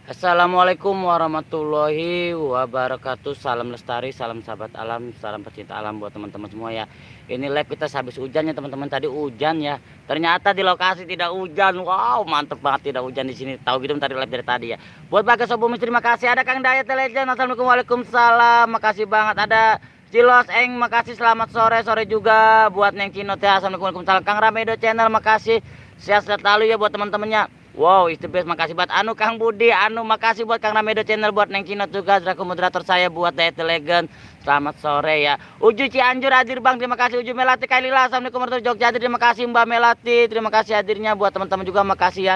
Assalamualaikum warahmatullahi wabarakatuh. Salam lestari, salam sahabat alam, salam pecinta alam buat teman-teman semua ya. Ini live kita habis hujan ya teman-teman. Tadi hujan ya. Ternyata di lokasi tidak hujan. Wow, mantep banget tidak hujan di sini. Tahu gitu tadi live dari tadi ya. Buat Bagas Sobumi terima kasih. Ada Kang Dayat Legend. Assalamualaikum waalaikumsalam. Makasih banget. Ada Cilos Eng, makasih, selamat sore. Sore juga buat Neng Cinot ya. Assalamualaikum waalaikumsalam. Kang Ramedo channel, makasih. Sehat-sehat selalu ya buat teman-temannya. Wow, it's the best. Makasih buat Anu Kang Budi, Anu makasih buat Kang Ramedo channel, buat Neng Kinot juga, selaku moderator saya, buat Dayat Legend. Selamat sore ya. Uju Cianjur hadir Bang, terima kasih. Uju Melati Kailila, Assalamualaikum warahmatullahi wabarakatuh. Jogja hadir, terima kasih Mbak Melati, terima kasih hadirnya. Buat teman-teman juga makasih ya.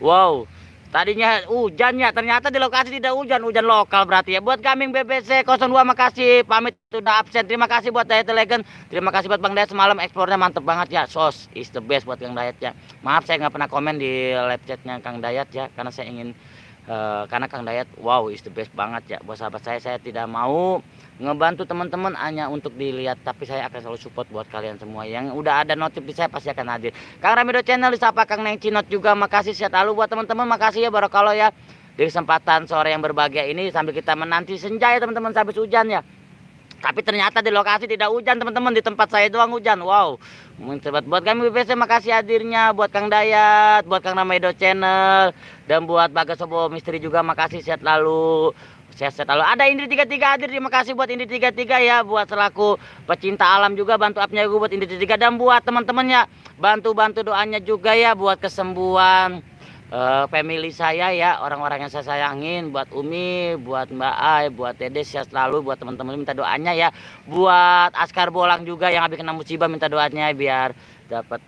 Wow, tadinya hujan ya, ternyata di lokasi tidak hujan, hujan lokal berarti ya. Buat Gaming BBC 02 makasih, pamit sudah absen. Terima kasih buat Dayat Legend. Terima kasih buat Bang Dayat, semalam ekspornya mantep banget ya. Sos is the best buat Kang Dayat ya. Maaf saya nggak pernah komen di live chatnya Kang Dayat ya, karena saya ingin karena Kang Dayat wow is the best banget ya. Buat sahabat saya tidak mau ngebantu teman-teman hanya untuk dilihat, tapi saya akan selalu support buat kalian semua. Yang udah ada notif di saya pasti akan hadir. Kang Ramedo channel disapa Kang Neng Cinot juga, makasih. Sehat lalu buat teman-teman, makasih ya barakallah ya. Di kesempatan sore yang berbahagia ini sambil kita menanti senja ya teman-teman, habis hujan ya. Tapi ternyata di lokasi tidak hujan teman-teman, di tempat saya doang hujan. Wow, buat kami BPC makasih hadirnya, buat Kang Dayat, buat Kang Ramedo channel, dan buat Bagas Sobo Misteri juga makasih. Sehat lalu, sehat-sehat lalu. Ada Indri 33 hadir, terima kasih buat Indri 33 ya, buat selaku pecinta alam juga, bantu upnya gue buat Indri 33, dan buat teman-temannya bantu doanya juga ya buat kesembuhan family saya ya, orang-orang yang saya sayangin, buat Umi, buat Mbak Ai, buat Dede, sehat selalu. Buat teman-teman minta doanya ya. Buat Askar Bolang juga yang habis kena musibah, minta doanya biar dapat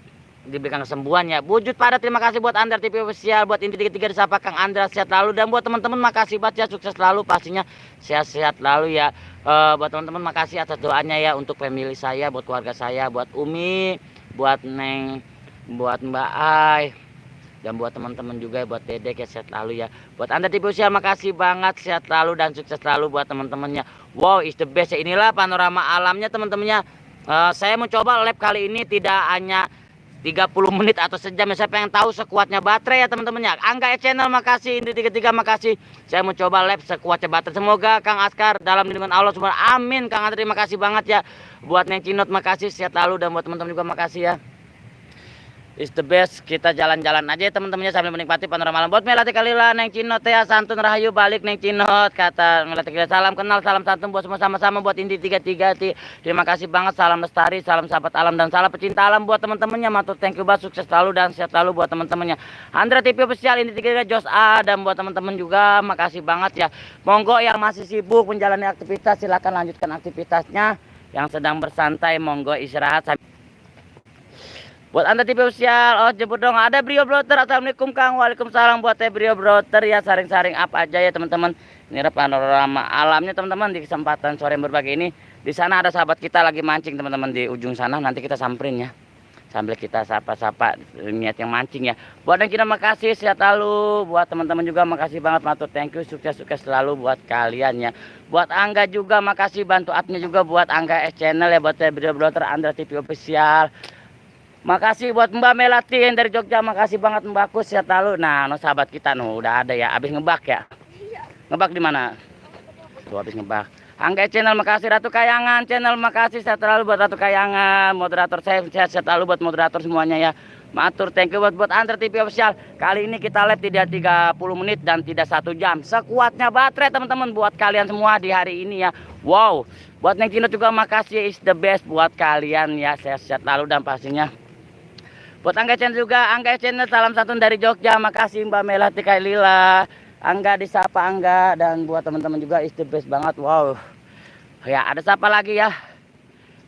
diberikan kesembuhan ya. Wujud pada terima kasih buat Andra TV official, buat Inti 33 disapa Kang Andra, sehat selalu. Dan buat teman-teman makasih banget ya, sukses selalu pastinya, sehat-sehat selalu ya. Buat teman-teman makasih atas doanya ya untuk family saya, buat keluarga saya, buat Umi, buat Neng, buat Mbak Ai, dan buat teman-teman juga, buat Dedek ya, sehat selalu ya. Buat Anda TV Sosial makasih banget, sehat selalu dan sukses selalu buat teman-temannya. Wow is the best ya. Inilah panorama alamnya teman-temannya. Saya mencoba lab kali ini tidak hanya 30 menit atau sejam ya, saya pengen tahu sekuatnya baterai ya teman-temannya. Angga channel makasih, Indri 33 makasih. Saya mencoba lab sekuatnya baterai. Semoga Kang Askar dalam lindungan Allah semua, amin. Kang Andri makasih banget ya. Buat Neng Cinot makasih, sehat selalu, dan buat teman-teman juga makasih ya. Is the best. Kita jalan-jalan aja ya teman-temannya sambil menikmati panorama alam. Buat Melati Kalila, Neng Cinot ya, santun rahayu balik Neng Cinot, kata Melati Kalila. Salam kenal, salam santun buat semua, sama-sama buat Indi 33. Terima kasih banget, salam lestari, salam sahabat alam, dan salam pecinta alam buat teman-temannya. Matur thank you banget, sukses selalu dan sehat selalu buat teman-temannya. Andra TV official, Indi 33, Jos A, dan buat teman-teman juga makasih banget ya. Monggo yang masih sibuk menjalani aktivitas silakan lanjutkan aktivitasnya. Yang sedang bersantai monggo istirahat. Buat Anda TV official, oh jemput dong. Ada Brio Browser, assalamualaikum Kang. Waalaikumsalam. Buat Brio Browser ya, saring-saring up aja ya teman-teman. Ini panorama alamnya teman-teman di kesempatan sore yang berbagai ini. Di sana ada sahabat kita lagi mancing teman-teman di ujung sana. Nanti kita samperin ya, sambil kita sapa-sapa niat yang mancing ya. Buat yang kita makasih, sehat selalu. Buat teman-teman juga makasih banget, matur thank you, sukses-sukses selalu buat kalian ya. Buat Angga juga makasih, bantu adnya juga buat Angga S channel ya. Buat Brio Browser, Andra TV official. Makasih buat Mbak Melati yang dari Jogja, makasih banget Mbakku, sehat selalu. Nah, no sahabat kita udah ada ya, habis ngebak ya. Ngebak di mana? Tuh habis ngebak. Angga channel makasih, Ratu Kayangan channel makasih, sehat selalu buat Ratu Kayangan. Moderator saya sehat selalu buat moderator semuanya ya. Matur thank you buat Andra TV official. Kali ini kita live tidak 30 menit dan tidak 1 jam. Sekuatnya baterai teman-teman buat kalian semua di hari ini ya. Wow. Buat Neng Cino juga makasih, is the best buat kalian ya. Sehat-sehat lalu dan pastinya buat Angga channel juga, Angga channel salam santun dari Jogja, makasih Mbak Melati Kailila, Angga disapa Angga, dan buat teman-teman juga is the best banget. Wow. Ya, ada siapa lagi ya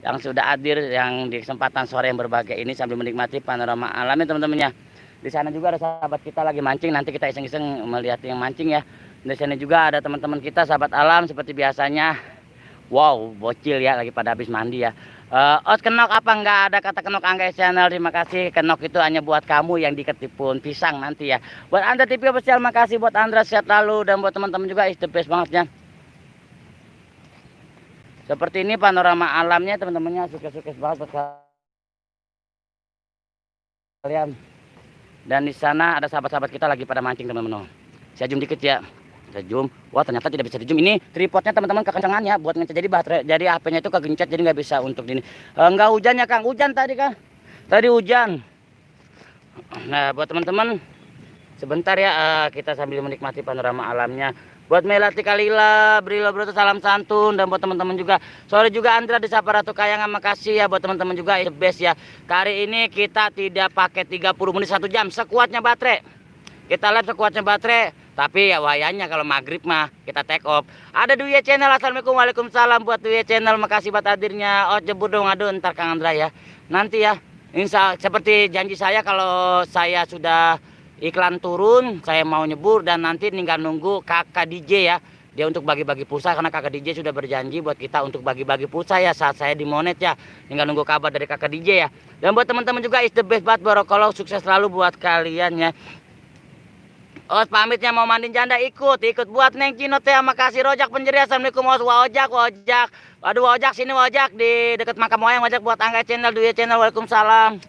yang sudah hadir yang di kesempatan sore yang berbahagia ini sambil menikmati panorama alamnya teman-temannya. Di sana juga ada sahabat kita lagi mancing, nanti kita iseng-iseng melihat yang mancing ya. Di sana juga ada teman-teman kita sahabat alam seperti biasanya. Wow, bocil ya, lagi pada habis mandi ya. Os kenok apa enggak ada kata kenok Angga channel, terima kasih. Kenok itu hanya buat kamu yang diketipun pisang nanti ya. Buat Anda TV official makasih, buat Andra sehat lalu, dan buat teman-teman juga is the best banget ya. Seperti ini panorama alamnya teman-temannya, sukses-sukses banget buat kalian. Dan di sana ada sahabat-sahabat kita lagi pada mancing teman-teman. Saya zoom dikit ya. Saya zoom. Wah, ternyata tidak bisa di zoom. Ini tripodnya teman-teman kekencangan ya buat ngecas, jadi baterai. Jadi HP-nya itu kegencet jadi nggak bisa untuk ini. Enggak hujannya Kang. Hujan tadi Kang. Tadi hujan. Nah, buat teman-teman sebentar ya, kita sambil menikmati panorama alamnya. Buat Melati Kalila, Brilo Bro, salam santun. Dan buat teman-teman juga, sore juga Andra di Sapa Ratu Kayangan, makasih ya. Buat teman-teman juga, the best ya. Kali ini kita tidak pakai 30 menit 1 jam, sekuatnya baterai. Kita live sekuatnya baterai. Tapi ya wayanya kalau maghrib mah kita take off. Ada Dwi Channel, assalamualaikum, waalaikumsalam. Buat Dwi Channel, makasih buat hadirnya. Oh jebur dong, aduh ntar Kang Andra ya. Nanti ya, insya seperti janji saya kalau saya sudah iklan turun, saya mau nyebur dan nanti tinggal nunggu kakak DJ ya. Dia untuk bagi-bagi pulsa karena kakak DJ sudah berjanji buat kita untuk bagi-bagi pulsa ya saat saya di Monet ya. Tinggal nunggu kabar dari kakak DJ ya. Dan buat teman-teman juga is the best banget Borokolog, sukses selalu buat kalian ya. Os pamitnya mau mandin janda, ikut buat Neng Cino teh, makasih Rojak Penjeri, assalamualaikum Os. Wajak. Waduh Wajak sini Wajak di dekat makam wayang Wajak buat Angga Channel, Dwi Channel, waalaikumsalam.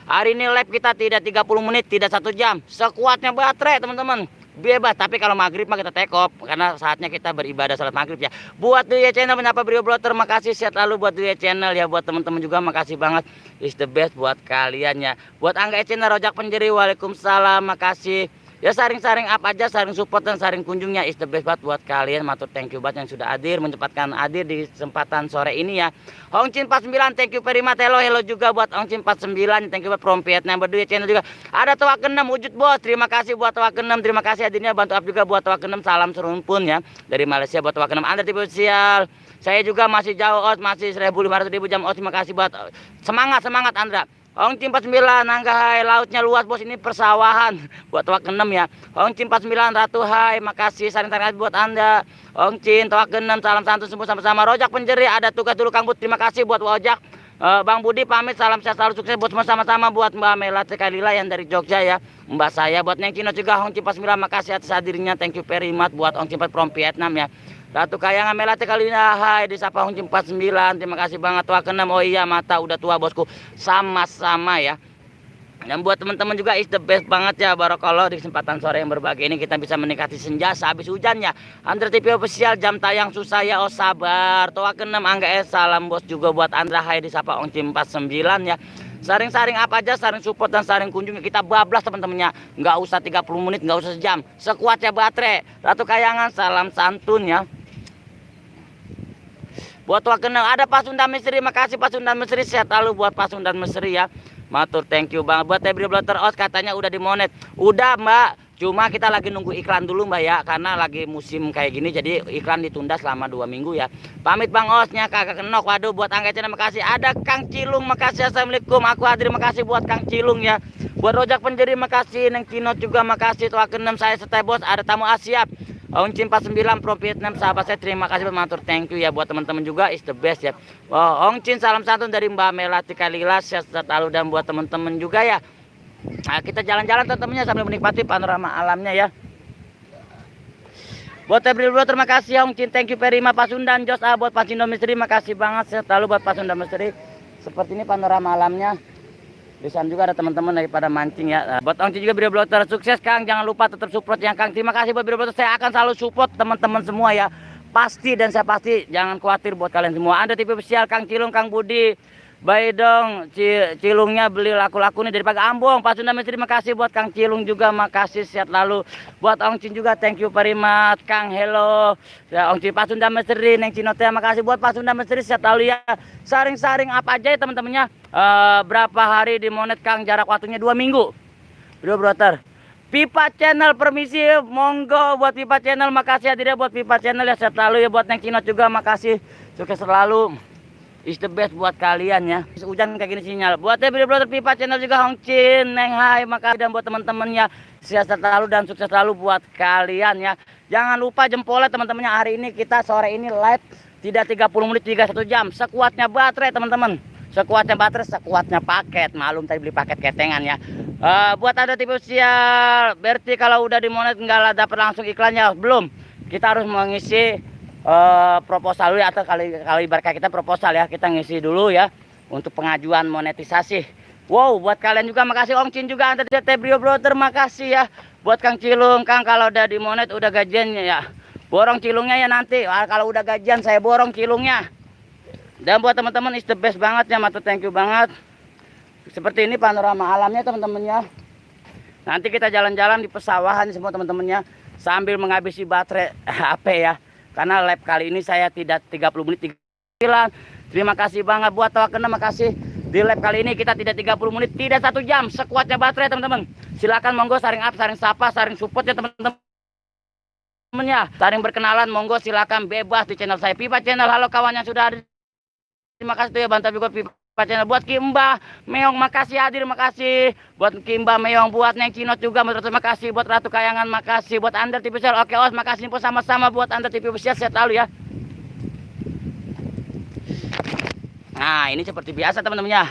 Hari ini live kita tidak 30 menit, tidak 1 jam. Sekuatnya baterai teman-teman. Bebas, tapi kalau maghrib mah kita take off. Karena saatnya kita beribadah salat maghrib ya. Buat Dwi Channel, menyapa Brio Bro, terima kasih. Sehat lalu buat Dwi Channel ya. Buat teman-teman juga makasih banget. Is the best buat kalian ya. Buat Angga Channel, Rojak Penjeri, waalaikumsalam, makasih. Ya saring-saring up aja, saring support dan saring kunjungnya is the best banget buat kalian. Matur thank you banget yang sudah hadir, menyempatkan hadir di kesempatan sore ini ya. Hongcin 49 thank you very much. Hello juga buat Hongcin 49, thank you buat from Vietnam. Berdua Channel juga ada Toa Kenem wujud bos, terima kasih buat Toa Kenem, terima kasih hadirnya, bantu up juga buat Toa Kenem, salam serumpun ya dari Malaysia buat Toa Kenem. Anda tipe sial, saya juga masih jauh Os, masih 1.500 jam Os, terima kasih buat semangat Andra. Hongcin 49, Nangga hai, lautnya luas bos, ini persawahan buat Toa Kenem ya. Hongcin 49, Ratu hai, makasih saring-saring buat Anda. Hongcin, Toa Kenem, salam santun semua sama-sama. Rojak Penjeri, ada tugas dulu Kang Bud, terima kasih buat Wojak. Bang Budi pamit, salam sehat selalu, sukses buat semua sama-sama. Buat Mbak Melati Kalila yang dari Jogja ya, Mbak saya. Buat Neng Cino juga, Hongcin 49, makasih atas hadirnya, thank you very much. Buat Hongcin 4 from Vietnam ya. Ratu Kayangan, Melati Kalina, hai, di Sapa Hongcin 49, terima kasih banget. Toa Kenem, oh iya mata udah tua bosku, sama-sama ya. Dan buat teman-teman juga is the best banget ya Barakallah, di kesempatan sore yang berbahagia ini kita bisa menikmati senja sehabis hujan ya. Andra TV official, jam tayang susah ya, oh sabar. Toa Kenem, Angga S, salam bos juga buat Andra, hai, di Sapa Hongcin 49 ya. Saring-saring apa aja, saring support dan saring kunjungi, kita bablas teman-temannya. Nggak usah 30 menit, nggak usah sejam, sekuatnya baterai. Ratu Kayangan, salam santun ya. Buat Toa Kenem, ada Pak Sundan Misteri, makasih Pak Sundan Misteri, sehat lalu buat Pak Sundan Misteri ya. Matur thank you banget. Buat Tebri Blotter Os, katanya udah di Monet. Udah Mbak, cuma kita lagi nunggu iklan dulu Mbak ya, karena lagi musim kayak gini jadi iklan ditunda selama 2 minggu ya. Pamit Bang Osnya, Kakak Kenok. Waduh buat Angga Cina makasih. Ada Kang Cilung, makasih, assalamualaikum. Aku hadir, makasih buat Kang Cilung ya. Buat Rojak Penjeri makasih, Neng Cino juga makasih. Toa Kenem, saya stay bos, ada tamu Asia. Hongcin 49 from Vietnam, sahabat saya, terima kasih matur thank you ya. Buat teman-teman juga is the best ya. Hongcin, salam santun dari Mbak Melati Kalila, sehat selalu. Dan buat teman-teman juga ya, nah, kita jalan-jalan teman-temannya sambil menikmati panorama alamnya ya. Buat Tebri Bro, terima kasih Hongcin, thank you very much. Pak Sundan Jos, buat Pak Cindo Misteri, makasih banget, sehat selalu buat Pak Sundan Misteri. Seperti ini panorama alamnya. Di sana juga ada teman-teman daripada mancing ya. Buat Hongcin juga Brio Blotter, sukses Kang, jangan lupa tetap support yang Kang. Terima kasih buat Brio Blotter, saya akan selalu support teman-teman semua ya. Pasti dan saya pasti, jangan khawatir buat kalian semua. Anda TV official, Kang Cilung, Kang Budi. Baik dong, Cilungnya beli laku-laku nih dari Paga Ambong. Pak Sunda Misteri, makasih buat Kang Cilung juga, makasih, sehat lalu. Buat Hongcin juga, thank you very much Kang, hello. Ya, Hongcin Pak Sunda Misteri, Neng Cino teh, makasih buat Pak Sunda Misteri, sehat lalu ya. Saring-saring apa aja ya teman-temannya. Berapa hari di Monet Kang, jarak waktunya 2 minggu. Bro Brother. Pipa Channel, permisi, monggo buat Pipa Channel, makasih hadirnya buat Pipa Channel ya, sehat lalu ya. Buat Neng Cino juga, makasih, sukses selalu. Is the best buat kalian ya. Hujan kayak gini sinyal. Buat Tebri Brother, Pipa Channel juga, Hongcin, Neng hai, makasih. Dan buat teman-temannya, sehat selalu dan sukses selalu buat kalian ya. Jangan lupa jempolnya teman-temannya. Hari ini kita sore ini live tidak 30 menit, 31 jam. Sekuatnya baterai teman-teman. Sekuatnya baterai, sekuatnya paket. Malum tadi beli paket ketengan ya. Buat ada tipe sial, berarti kalau udah di Monet nggak dapat langsung iklannya, belum. Kita harus mengisi proposal dulu ya, atau kali ibarat kita proposal ya, kita ngisi dulu ya untuk pengajuan monetisasi. Wow, buat kalian juga makasih. Om Cin juga antar Brio Brother, makasih ya. Buat Kang Cilung, Kang kalau udah di monet udah gajiannya ya. Borong cilungnya ya nanti. Kalau udah gajian saya borong cilungnya. Dan buat teman-teman is the best banget ya, Matu, thank you banget. Seperti ini panorama alamnya teman-teman ya. Nanti kita jalan-jalan di pesawahan semua teman-temannya sambil menghabisi baterai HP ya. Karena live kali ini saya tidak 30 menit 3. Terima kasih banget buat Tawakena, makasih. Di live kali ini kita tidak 30 menit, tidak 1 jam, sekuatnya baterai teman-teman. Silakan monggo saring up, saring sapa, saring support ya teman-teman ya. Saring berkenalan monggo silakan bebas di channel saya Pipa Channel. Halo kawan yang sudah ada. Terima kasih tuh ya, bantu juga Pipa Channel. Buat Kimba Meong makasih hadir, makasih. Buat Kimba Meong, buat Neng Cinot juga terima kasih. Buat Ratu Kayangan makasih. Buat Under TV Official, oke Os makasih pun sama-sama. Buat Under TV Official sehat lalu ya. Nah ini seperti biasa teman-teman ya.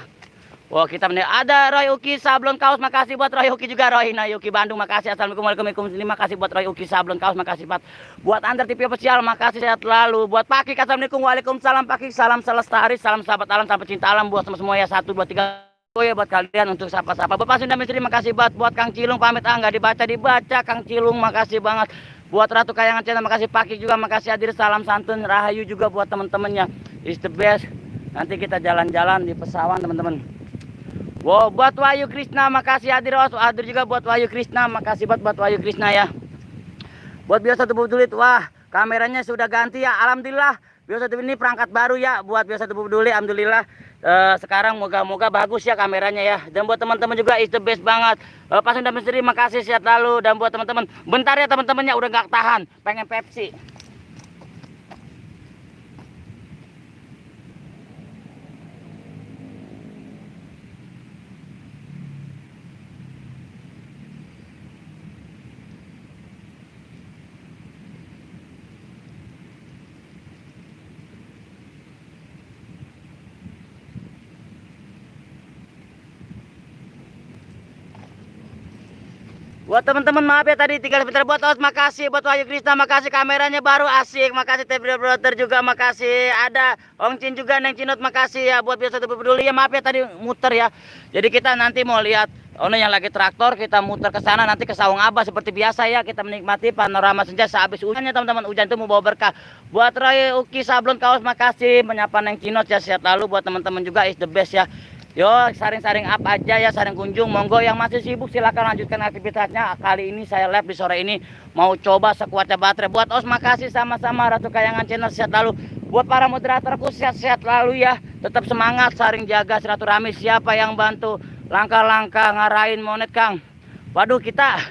Wah kita ada Roy Uki Sablon Kaos, makasih buat Roy Uki juga. Roy Uki Bandung makasih. Assalamualaikum warahmatullahi wabarakatuh. Makasih buat Roy Uki Sablon Kaos, makasih Pak. Buat Under TV Official makasih sehat lalu. Buat Pak Kik, assalamualaikum, waalaikumsalam Pak Kik. Salam selestari, salam sahabat alam, salam pecinta alam buat semua ya. 1, 2, 3. Oh ya buat kalian untuk sapa-sapa. Buat Pak Sunda Misteri makasih banget. Buat Kang Cilung pamit nggak dibaca Kang Cilung makasih banget. Buat Ratu Kayangan Channel makasih, Pak Kik juga makasih hadir. Salam santun Rahayu juga buat teman-temannya. Is the best. Nanti kita jalan-jalan di pesawan teman-teman. Wow, buat Wahyu Krishna makasih hadir. Hadir juga buat Wahyu Krishna, makasih buat Wahyu Krishna ya. Buat biasa tubuh dulit, wah kameranya sudah ganti ya, alhamdulillah. Biasa tubuh ini perangkat baru ya. Buat biasa tubuh dulit, alhamdulillah. Sekarang moga-moga bagus ya kameranya ya. Dan buat teman-teman juga is the best banget. Pas Sunda Misteri makasih sehat lalu. Dan buat teman-teman, bentar ya teman-temannya udah gak tahan, pengen Pepsi. Buat teman-teman maaf ya tadi tinggal sebentar. Buat Os makasih, buat Wahyu Krishna makasih, kameranya baru asik, makasih Brio Brother juga makasih, ada Ong Cin juga, Neng Cinot makasih ya. Buat biasa tubuh peduli ya, maaf ya tadi muter ya. Jadi kita nanti mau lihat yang lagi traktor, kita muter ke sana nanti ke Sawung Abah seperti biasa ya. Kita menikmati panorama senja sehabis hujannya teman-teman. Hujan itu mau bawa berkah. Buat Roy Uki Sablon Kaos makasih, menyapa Neng Cinot ya, sehat lalu. Buat teman-teman juga is the best ya. Yo saring-saring up aja ya, saring kunjung. Monggo yang masih sibuk silakan lanjutkan aktivitasnya. Kali ini saya live di sore ini mau coba sekuatnya baterai. Buat Os makasih sama-sama. Ratu Kayangan Channel sehat lalu. Buat para moderatorku sehat-sehat lalu ya. Tetap semangat, saring jaga silaturahmi. Siapa yang bantu langkah-langkah ngarahin monet Kang? Waduh kita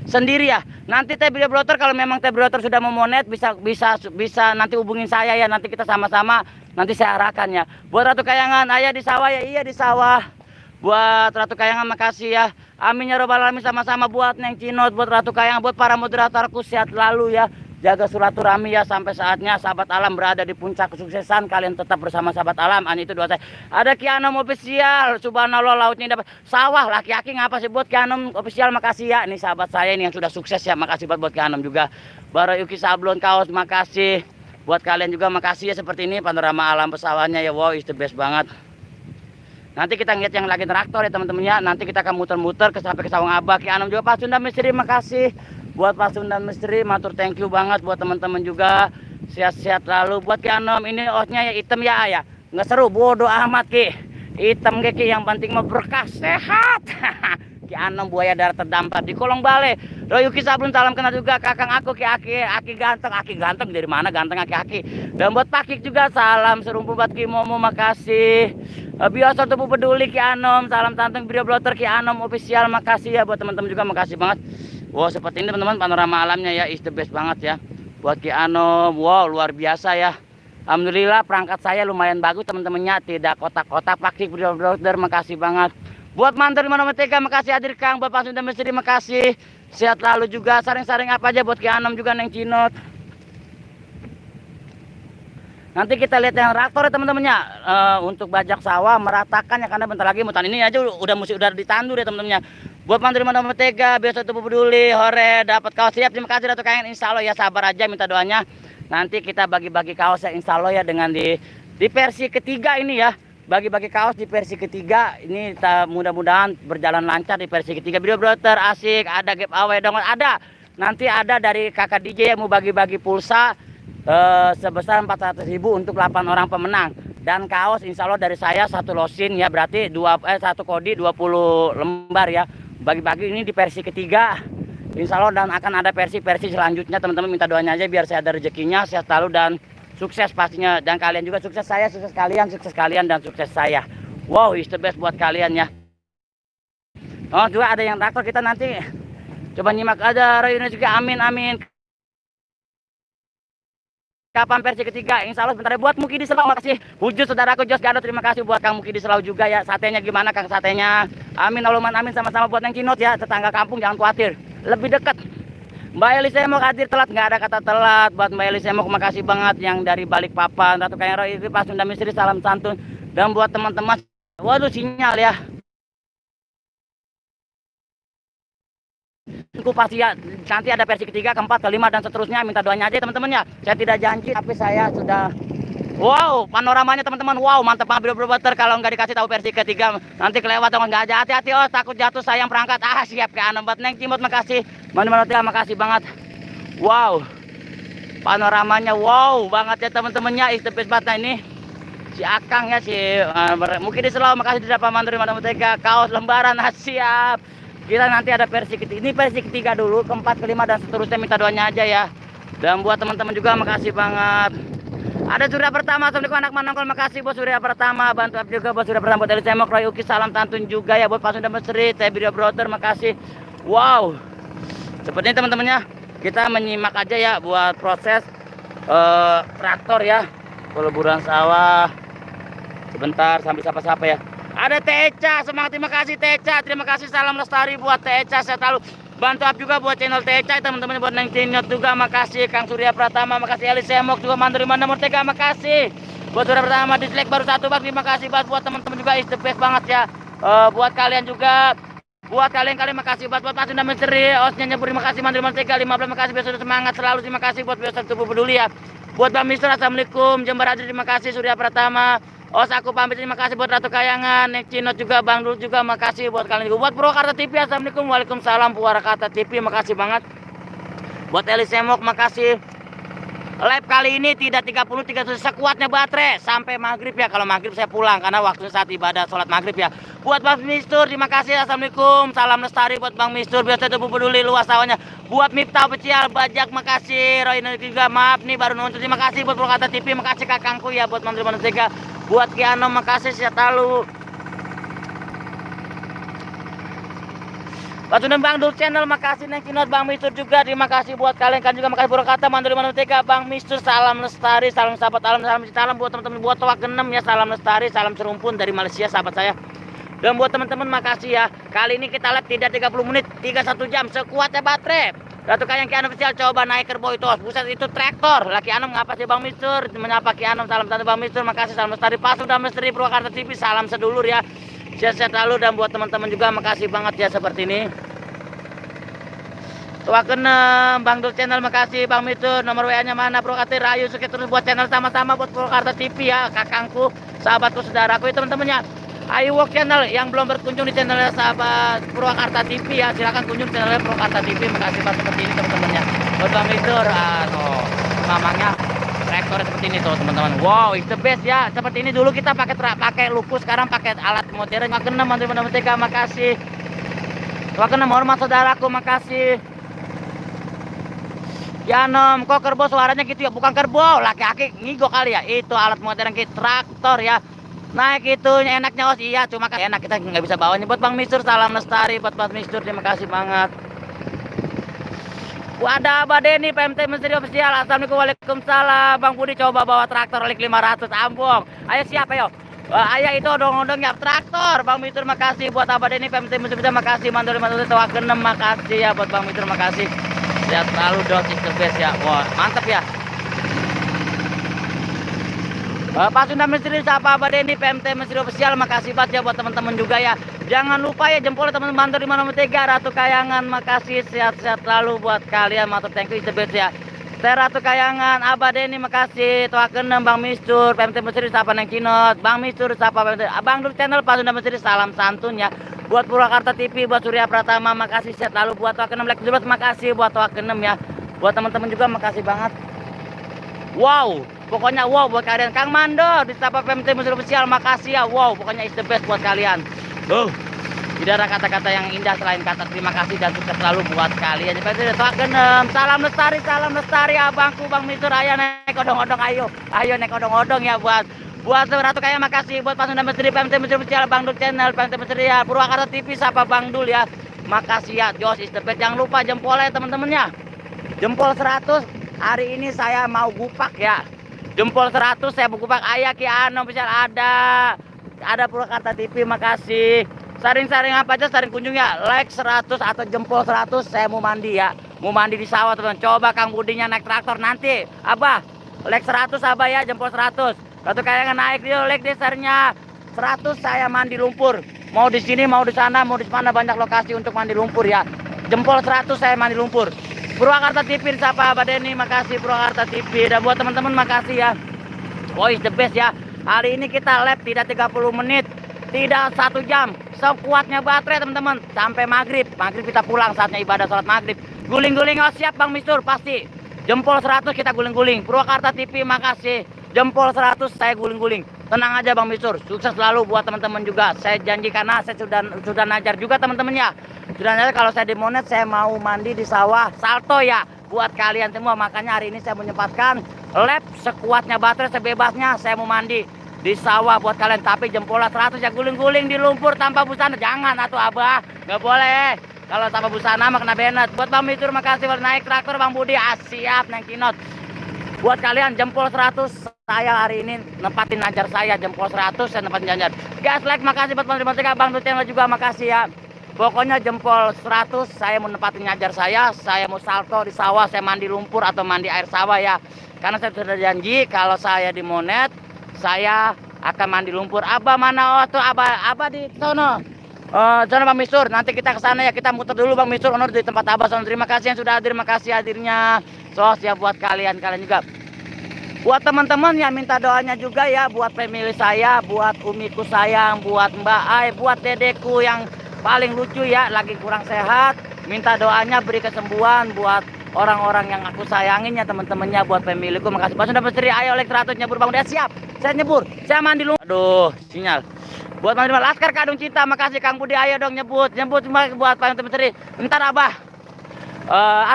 sendiri ya. Nanti Brio Brother kalau memang Brio Brother sudah mau monet bisa nanti hubungin saya ya. Nanti kita sama-sama nanti saya arahkan ya. Buat Ratu Kayangan, ayah di sawah ya, iya di sawah. Buat Ratu Kayangan makasih ya. Amin ya robbal alamin sama-sama. Buat Neng Cinot, buat Ratu Kayangan, buat para moderatorku sehat lalu ya. Jaga silaturahmi ya sampai saatnya sahabat alam berada di puncak kesuksesan. Kalian tetap bersama sahabat alam. Itu doa saya. Ada Kianom Official, subhanallah lautnya dapat sawah. Laki-laki ngapa sih buat Kianom Official makasih ya. Ini sahabat saya ini yang sudah sukses ya. Makasih buat Kianom juga. Baru Yuki Sablon Kaos makasih. Buat kalian juga makasih ya, seperti ini panorama alam pesawatnya ya. Wow is the best banget. Nanti kita ngeliat yang lagi traktor ya teman-teman ya. Nanti kita akan muter-muter sampai ke Sawung Abah. Ki Anom juga, Pak Sunda Misteri makasih. Buat Pak Sunda Misteri matur thank you banget. Buat teman-teman juga sehat-sehat lalu. Buat Ki Anom ini osnya ya hitam ya ayah. Nggak seru, bodoh amat Ki. Hitam Ki, yang penting mah berkah sehat. Ki Anom buaya darat terdampar di kolong bale. Roy Uki Sablon salam kenal juga kakang aku Ki Aki ganteng dari mana ganteng Aki. Dan buat Pak Kik juga salam serumpun buat Ki Momo makasih. Biasa tubuh peduli Ki Anom, salam tanteng Brio Brother Ki Anom Official makasih ya. Buat teman-teman juga makasih banget. Wow seperti ini teman-teman panorama alamnya ya, is the best banget ya. Buat Ki Anom, wow luar biasa ya. Alhamdulillah perangkat saya lumayan bagus teman-temannya, tidak kotak-kotak. Pak Kik Brio Brother makasih banget. Buat mantan mana Tega makasih hadir Kang. Buat Pak Sunda Misteri makasih. Sehat lalu juga, saring-saring apa aja buat Ki Anom juga Neng Cinot. Nanti kita lihat yang traktor ya teman-temannya, untuk bajak sawah meratakan ya, karena bentar lagi mutan ini aja udah ditandur ya teman-temannya. Buat mantan mana Tega, biasa tubuh peduli, hore dapat kaos siap. Terima kasih Ratu Kayangan, insya Allah ya, sabar aja minta doanya. Nanti kita bagi-bagi kaos ya insya Allah ya, dengan di versi ketiga ini ya. bagi-bagi kaos di versi ketiga. Ini mudah-mudahan berjalan lancar di versi ketiga. Video brother asik, ada giveaway dong, ada. Nanti ada dari kakak DJ yang mau bagi-bagi pulsa sebesar 400.000 untuk 8 orang pemenang. Dan kaos insya Allah dari saya satu losin ya, berarti satu kodi 20 lembar ya. Bagi-bagi ini di versi ketiga insya Allah, dan akan ada versi-versi selanjutnya. Teman-teman minta doanya aja biar saya ada rezekinya, sehat selalu dan sukses pastinya. Dan kalian juga sukses, saya sukses kalian dan sukses saya. Wow, is the best buat kalian ya. Oh juga ada yang traktor, kita nanti coba nyimak aja ini juga. Amin. Kapan versi ketiga? Insya Allah sebentar. Buat Muki di Selau, makasih. Wujud saudaraku Jos Gado, terima kasih buat Kang Muki di Selau juga ya. Satenya gimana Kang satenya? Amin Allahumma amin. Sama-sama buat yang Cinot ya, tetangga kampung, jangan khawatir, lebih dekat. Mbak Eli saya mau hadir telat, nggak ada kata telat. Buat Mbak Eli saya mau makasih banget yang dari Balikpapan, Ratu Kayro itu pas Sunda Misteri, salam santun. Dan buat teman-teman, waduh sinyal ya. Pasti ya, nanti ada versi ketiga, keempat, kelima dan seterusnya. Minta doanya aja teman-teman ya. Saya tidak janji, tapi saya sudah. Wow, panoramanya teman-teman. Wow, mantap banget video brother. Kalau nggak dikasih tahu versi ketiga, nanti kelewat dong. Nggak aja, hati-hati oh, takut jatuh sayang perangkat. Ah siap ke anem buat Neng Cimot, makasih. Mana-mana makasih banget. Wow, panoramanya wow banget ya teman-temannya. Is the best banget ini. Si Akang ya, mungkin di Selau, makasih di dapat mandiri mana-mana kaos lembaran. Ah, siap. Kita nanti ada versi ketiga. Ini versi ketiga dulu, keempat, kelima dan seterusnya. Minta doanya aja ya. Dan buat teman-teman juga makasih banget. Ada Surya Pertama, assalamualaikum anak Manongkol, makasih buat Surya Pertama. Bantu juga buat Surya Pertama, buat Eli Semok, Roy Uki, salam tantun juga ya buat Pak Sunda Mesri, Teh Video Brother, makasih. Wow, seperti ini teman-temannya. Kita menyimak aja ya buat proses traktor ya, peleburan sawah. Sebentar sambil sapa-sapa ya. Ada Teca, semangat, terima kasih Teca, terima kasih, salam lestari buat Teca, saya selalu bantu up juga buat channel Teca teman-teman, buat Neng Cinot juga makasih, Kang Surya Pratama makasih, Eli Semok juga mandiri mana Murtega makasih, buat Surya Pratama dislike baru 1 bang, terima kasih buat teman-teman juga, is the best banget ya. Buat kalian juga, buat kalian makasih buat Pak Sunda Misteri, Osnya Nyebur, terima kasih mandiri Murtega 15, makasih biasa semangat selalu, terima kasih buat biasa tubuh peduli ya. Buat Bang Mister, assalamualaikum, Jember Adri, terima kasih, Surya Pratama. Os aku pamit, terima kasih buat Ratu Kayangan, Nek Cinot juga, Bang Dul juga, makasih buat kalian juga. Buat Purwakarta TV, assalamualaikum, waalaikumsalam Purwakarta TV, makasih banget. Buat Eli Semok, makasih. Live kali ini tidak 30 sekuatnya baterai sampai maghrib ya. Kalau maghrib saya pulang karena waktu saat ibadah sholat maghrib ya. Buat Bang Mistur, terima kasih, assalamualaikum, salam lestari buat Bang Mistur, biasa tubuh peduli luas sawahnya. Buat Miftah Pecial, Bajak, makasih. Roy juga, maaf nih baru nonton, terima kasih buat Purwakarta TV, makasih kakangku ya, buat Menteri Manusia. Buat Kiano makasih, sehat selalu. Pak Sunda Bang Dul channel makasih, Neng Cinot, Bang Mistur juga terima kasih buat kalian kan juga, makasih Purwakarta Mandiri Manusia, Bang Mistur, salam lestari, salam sahabat alam, salam buat teman-teman, buat Toa Genem ya, salam lestari, salam serumpun dari Malaysia sahabat saya. Dan buat teman-teman makasih ya. Kali ini kita live tidak 30 menit, 31 jam sekuatnya baterai. Ratu Kayang Ki Anom Official, coba naik kerbau itu. Buset itu traktor. Laki Anom ngapa sih Bang Mistur? Menyapa Ki Anom, salam satu Bang Mistur, makasih, salam lestari. Pas Sunda Misteri Purwakarta TV, salam sedulur ya. Sehat-sehat selalu, dan buat teman-teman juga makasih banget ya seperti ini. Tua Kenem, Bang Dul channel makasih, Bang Mistur, nomor WA-nya mana? Purwakarta Rayu, sukses terus buat channel sama-sama buat Purwakarta TV ya, kakangku, sahabatku, saudaraku ya teman-temannya. Ayu Walk channel yang belum berkunjung di channelnya sahabat Purwakarta TV ya, silakan kunjung channelnya Purwakarta TV. Makasih Pak seperti ini teman-temannya. Buat Bang Mistur, mamangnya traktor seperti ini tuh teman-teman. Wow, it's the best ya. Seperti ini dulu kita pakai luku, sekarang pakai alat modern. Tua Kenem, teman-teman, makasih. Tua Kenem, hormat saudaraku, makasih. Janom, kok kerbau suaranya gitu ya? Bukan kerbau, laki-laki ngigo kali ya. Itu alat modern kita, traktor ya. Naik itu enaknya os, iya cuma kan enak kita nggak bisa bawanya. Buat Bang Mistur, salam lestari buat Bang Mistur, terima kasih banget. Ada Abah Deni PMT Misteri Official, assalamualaikum, waalaikumsalam. Bang Budi coba bawa traktor Lik 500 Ambong. Ayo siapa yo? Ayah itu odong-odong ya traktor. Bang Mistur makasih, buat Abah Deni PMT Misteri Official, makasih. Mandiri Tua Kenem makasih ya, buat Bang Mistur makasih. Sehat selalu, dot is the best ya. Wah mantap ya. Pak Sunda Misteri, Sapa Abah Deni, PMT Misteri Official, makasih banget ya buat teman-teman juga ya. Jangan lupa ya jempol teman-teman bantu di mana Tega, Ratu Kayangan, makasih, sehat-sehat selalu buat kalian, mantap, thank you, it's the best ya. Teh Ratu Kayangan, Abah Denny makasih, Tua Kenem, Bang Mistur, PMT Mesri, sapa Neng Cinot, Bang Mistur, sapa PMT, Abang Dur Channel, Pak Sunda Mesri, salam santun ya. Buat Purwakarta TV, buat Surya Pratama, makasih sehat lalu. Buat Tua Kenem, like 17, makasih. Buat Tua Kenem ya. Buat teman-teman juga makasih banget. Wow, pokoknya wow buat kalian. Kang Mando, di sapa PMT Mesri Official, makasih ya. Wow, pokoknya is the best buat kalian. Tidak ada kata-kata yang indah selain kata terima kasih dan sukses selalu buat kalian. Jadi Tua Kenem, salam lestari abangku Bang Mistur, ayo naik odong-odong, ayo naik odong-odong ya buat Ratu Kaya, makasih. Buat Pak Sunda Mesri, PMT Mesri Official, Bang Dul Channel, PMT Mesri ya, Purwakarta TV, sapa Bang Dul ya. Makasih ya, Jos is the best. Jangan lupa jempolnya teman-teman ya. Jempol 100, hari ini saya mau gupak ya. Jempol 100 saya mau gupak. Ayah Ki Ano Official ada Purwakarta TV, makasih. Saring-saring apa aja, saring kunjung ya. Like 100 atau jempol 100, saya mau mandi ya. Mau mandi di sawah teman. Coba Kang Budinya naik traktor nanti. Abah, like 100 Abah ya, jempol 100. Ratu Kayangan naik dia, like desarnya 100, saya mandi lumpur. Mau di sini, mau di sana, mau di mana, banyak lokasi untuk mandi lumpur ya. Jempol 100 saya mandi lumpur. Purwakarta TV, siapa Abah Denny, makasih Purwakarta TV. Dan buat teman-teman makasih ya. Voice the best ya. Hari ini kita lab tidak 30 menit, tidak 1 jam. Sekuatnya baterai teman-teman, sampai maghrib kita pulang, saatnya ibadah sholat maghrib. Guling-guling, oh siap Bang Mistur, pasti jempol 100 kita guling-guling. Purwakarta TV makasih, jempol 100 saya guling-guling. Tenang aja Bang Mistur, sukses selalu buat teman-teman juga. Saya janji karena saya sudah najar juga teman-teman ya. Sudah najar kalau saya dimonet saya mau mandi di sawah salto ya buat kalian semua. Makanya hari ini saya menyempatkan lab sekuatnya baterai, sebebasnya saya mau mandi di sawah buat kalian. Tapi jempolnya 100 ya, guling-guling di lumpur tanpa busana. Jangan atuh Abah, nggak boleh. Kalau tanpa busana mah kena benet. Buat Bang Mistur makasih. Buat naik traktor Bang Budi, siap Neng Kinot. Buat kalian jempol 100, saya hari ini nempatin najar saya. Jempol 100 saya nempatin najar. Guys, like makasih buat teman-teman. Bang Dul Channel juga makasih ya. Pokoknya jempol 100 saya mau nempatin najar saya. Saya mau salto di sawah, saya mandi lumpur atau mandi air sawah ya. Karena saya sudah janji kalau saya dimonet saya akan mandi lumpur. Abah mana? Oh tuh Abah di sono. Sono Bang Mistur. Nanti kita ke sana ya. Kita muter dulu Bang Mistur. Honor di tempat Abah sono. Terima kasih yang sudah hadir. Makasih hadirnya. Ya buat kalian juga. Buat teman-teman yang minta doanya juga ya. Buat family saya, buat umiku sayang, buat Mbak Ai, buat dedeku yang paling lucu ya. Lagi kurang sehat. Minta doanya beri kesembuhan buat orang-orang yang aku sayangin ya teman-temannya. Buat familyku makasih. Pas sudah Mesri, ayo like 100 nyebur Bang. Udah siap. Saya nyebur. Saya mandi lumpur. Aduh, sinyal. Buat mandi Laskar Kadung Cinta, makasih Kang Budi. Ayo dong nyebut semua buat Pak Mesri. Bentar Abah.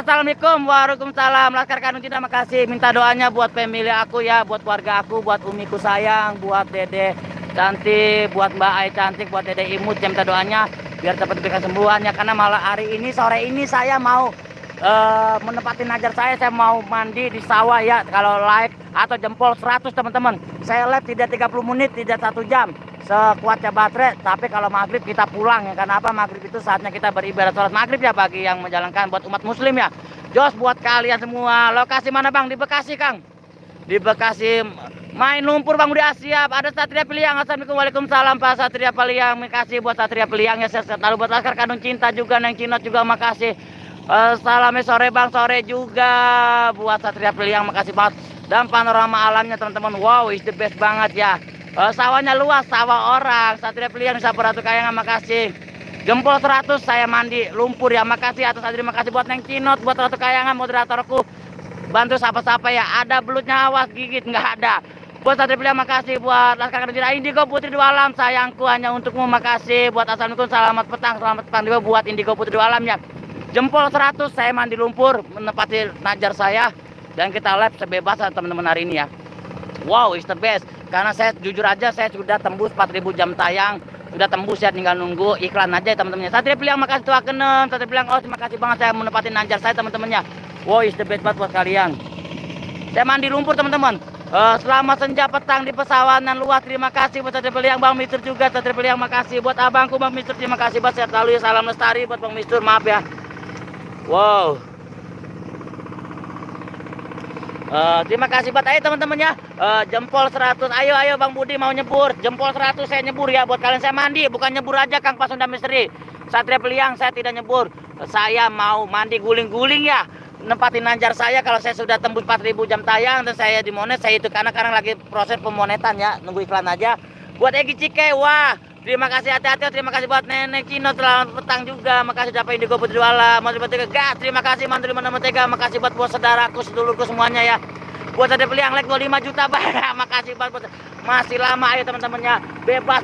Assalamualaikum, waalaikumsalam. Laskar Kadung Cinta, makasih. Minta doanya buat family aku ya, buat keluarga aku, buat umiku sayang, buat dede cantik, buat Mbak Ai cantik, buat dede imut. Saya minta doanya biar cepat diberikan sembuhannya. Karena malah hari ini, sore ini saya mau menempatin najar saya mau mandi di sawah ya. Kalau like atau jempol 100 teman-teman, saya live tidak 30 menit, tidak 1 jam, sekuatnya baterai. Tapi kalau maghrib kita pulang ya. Karena apa? Maghrib itu saatnya kita beribadah sholat maghrib ya, bagi yang menjalankan buat umat muslim ya. Jos buat kalian semua. Lokasi mana Bang? Di Bekasi Kang. Di Bekasi main lumpur Bang udah siap. Ada Satria Piliang. Assalamualaikum, waalaikumsalam Pak Satria Piliang. Makasih buat Satria Piliang ya. Sehat lalu buat Laskar Kadung Cinta juga, Neng Cinot juga makasih. Salamnya sore Bang, sore juga buat Satria Piliang, makasih banget. Dan panorama alamnya teman-teman, wow is the best banget ya. Sawahnya luas, sawah orang. Satria Piliang, Sapu Ratu Kayangan, makasih. Jempol 100 saya mandi lumpur ya, makasih atas hadir. Makasih buat Neng Cinot, buat Ratu Kayangan, moderatorku. Bantu sapa-sapa ya. Ada belutnya, awas gigit nggak ada. Buat Satria Piliang makasih. Buat Laskar Kadung Cinta, Indigo Putri Dua Alam, sayangku hanya untukmu, makasih. Buat Assalamualaikum, selamat petang juga buat Indigo Putri Dua Alam ya. Jempol 100 saya mandi lumpur, menepati najar saya. Dan kita live sebebas teman-teman hari ini ya. Wow is the best. Karena saya jujur aja saya sudah tembus 4000 jam tayang. Sudah tembus ya, tinggal nunggu iklan aja ya teman-temannya. Satria Piliang makasih Tua Kenem. Satria Piliang, oh terima kasih banget saya menepati najar saya teman-temannya. Wow is the best banget buat kalian. Saya mandi lumpur teman-teman. Selamat senja petang di pesawanan luas. Terima kasih buat Satria Piliang, Bang Mistur juga. Satria Piliang makasih buat abangku Bang Mistur. Terima kasih buat sehat selalu ya. Salam lestari buat Bang Mistur, maaf ya. Wow. Terima kasih buat ayo teman-teman ya. Jempol 100. Ayo Bang Budi mau nyebur. Jempol 100 saya nyebur ya buat kalian. Saya mandi, bukan nyebur aja Kang Pas Sunda Misteri. Satria Piliang saya tidak nyebur. Saya mau mandi guling-guling ya. nempatin nanjar saya kalau saya sudah tembus 4.000 jam tayang dan saya dimonet, saya itu karena sekarang lagi proses pemonetan ya, nunggu iklan aja. Buat Egi Cike, wah terima kasih, hati-hati, terima kasih buat Nenek Cino, selamat petang juga, makasih dapat Indigo Putri Wala, Mas Mentega, gas, terima kasih Mantri Mana Mentega, makasih buat saudaraku, sedulurku semuanya ya. Buat ada beli yang like 25 juta banyak, makasih buat masih lama ayo teman-temannya,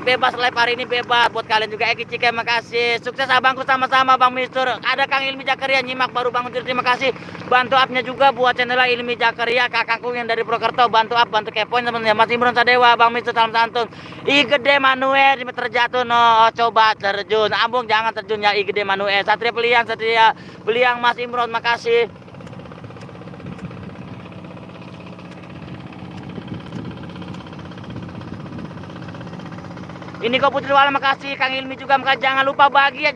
bebas live hari ini bebas buat kalian juga. Egi Cike makasih, sukses abangku sama-sama Bang Mistur. Ada Kang Ilmi Jakaria nyimak baru bangun tidur, terima kasih. Bantu upnya juga buat channel Ilmi Jakaria, kakakku yang dari Purwokerto, bantu up, bantu kepoin teman-teman. Mas Imron Sadewa, Bang Mistur, salam santun. I gede Manuel terjatuh, no coba terjun, ambung jangan terjun ya. I gede Manuel, Satria Beliang, Mas Imron makasih. Ini kok Putri Wala makasih, Kang Ilmi juga makasih, jangan lupa bahagia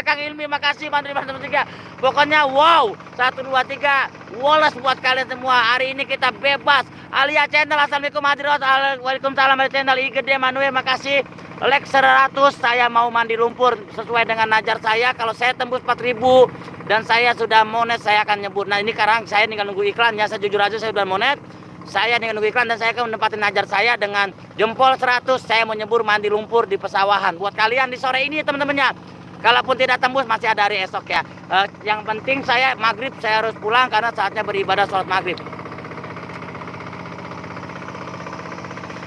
Kang Ilmi makasih, teman-teman juga. Pokoknya wow, 1 2 3 woles buat kalian semua. Hari ini kita bebas. Alia channel, assalamualaikum hadirat, waalaikumsalam Alia channel. I gede Manuel makasih. Like 100, saya mau mandi lumpur sesuai dengan najar saya. Kalau saya tembus 4.000 dan saya sudah monet, saya akan nyebur. Nah ini sekarang saya tinggal nunggu iklannya, saya jujur aja saya sudah monet. Saya dengan nunggu iklan dan saya akan menempatin najar saya dengan jempol 100. Saya mau nyebur mandi lumpur di pesawahan. Buat kalian di sore ini teman-temannya, kalaupun tidak tembus masih ada hari esok ya. Yang penting saya maghrib saya harus pulang karena saatnya beribadah sholat maghrib.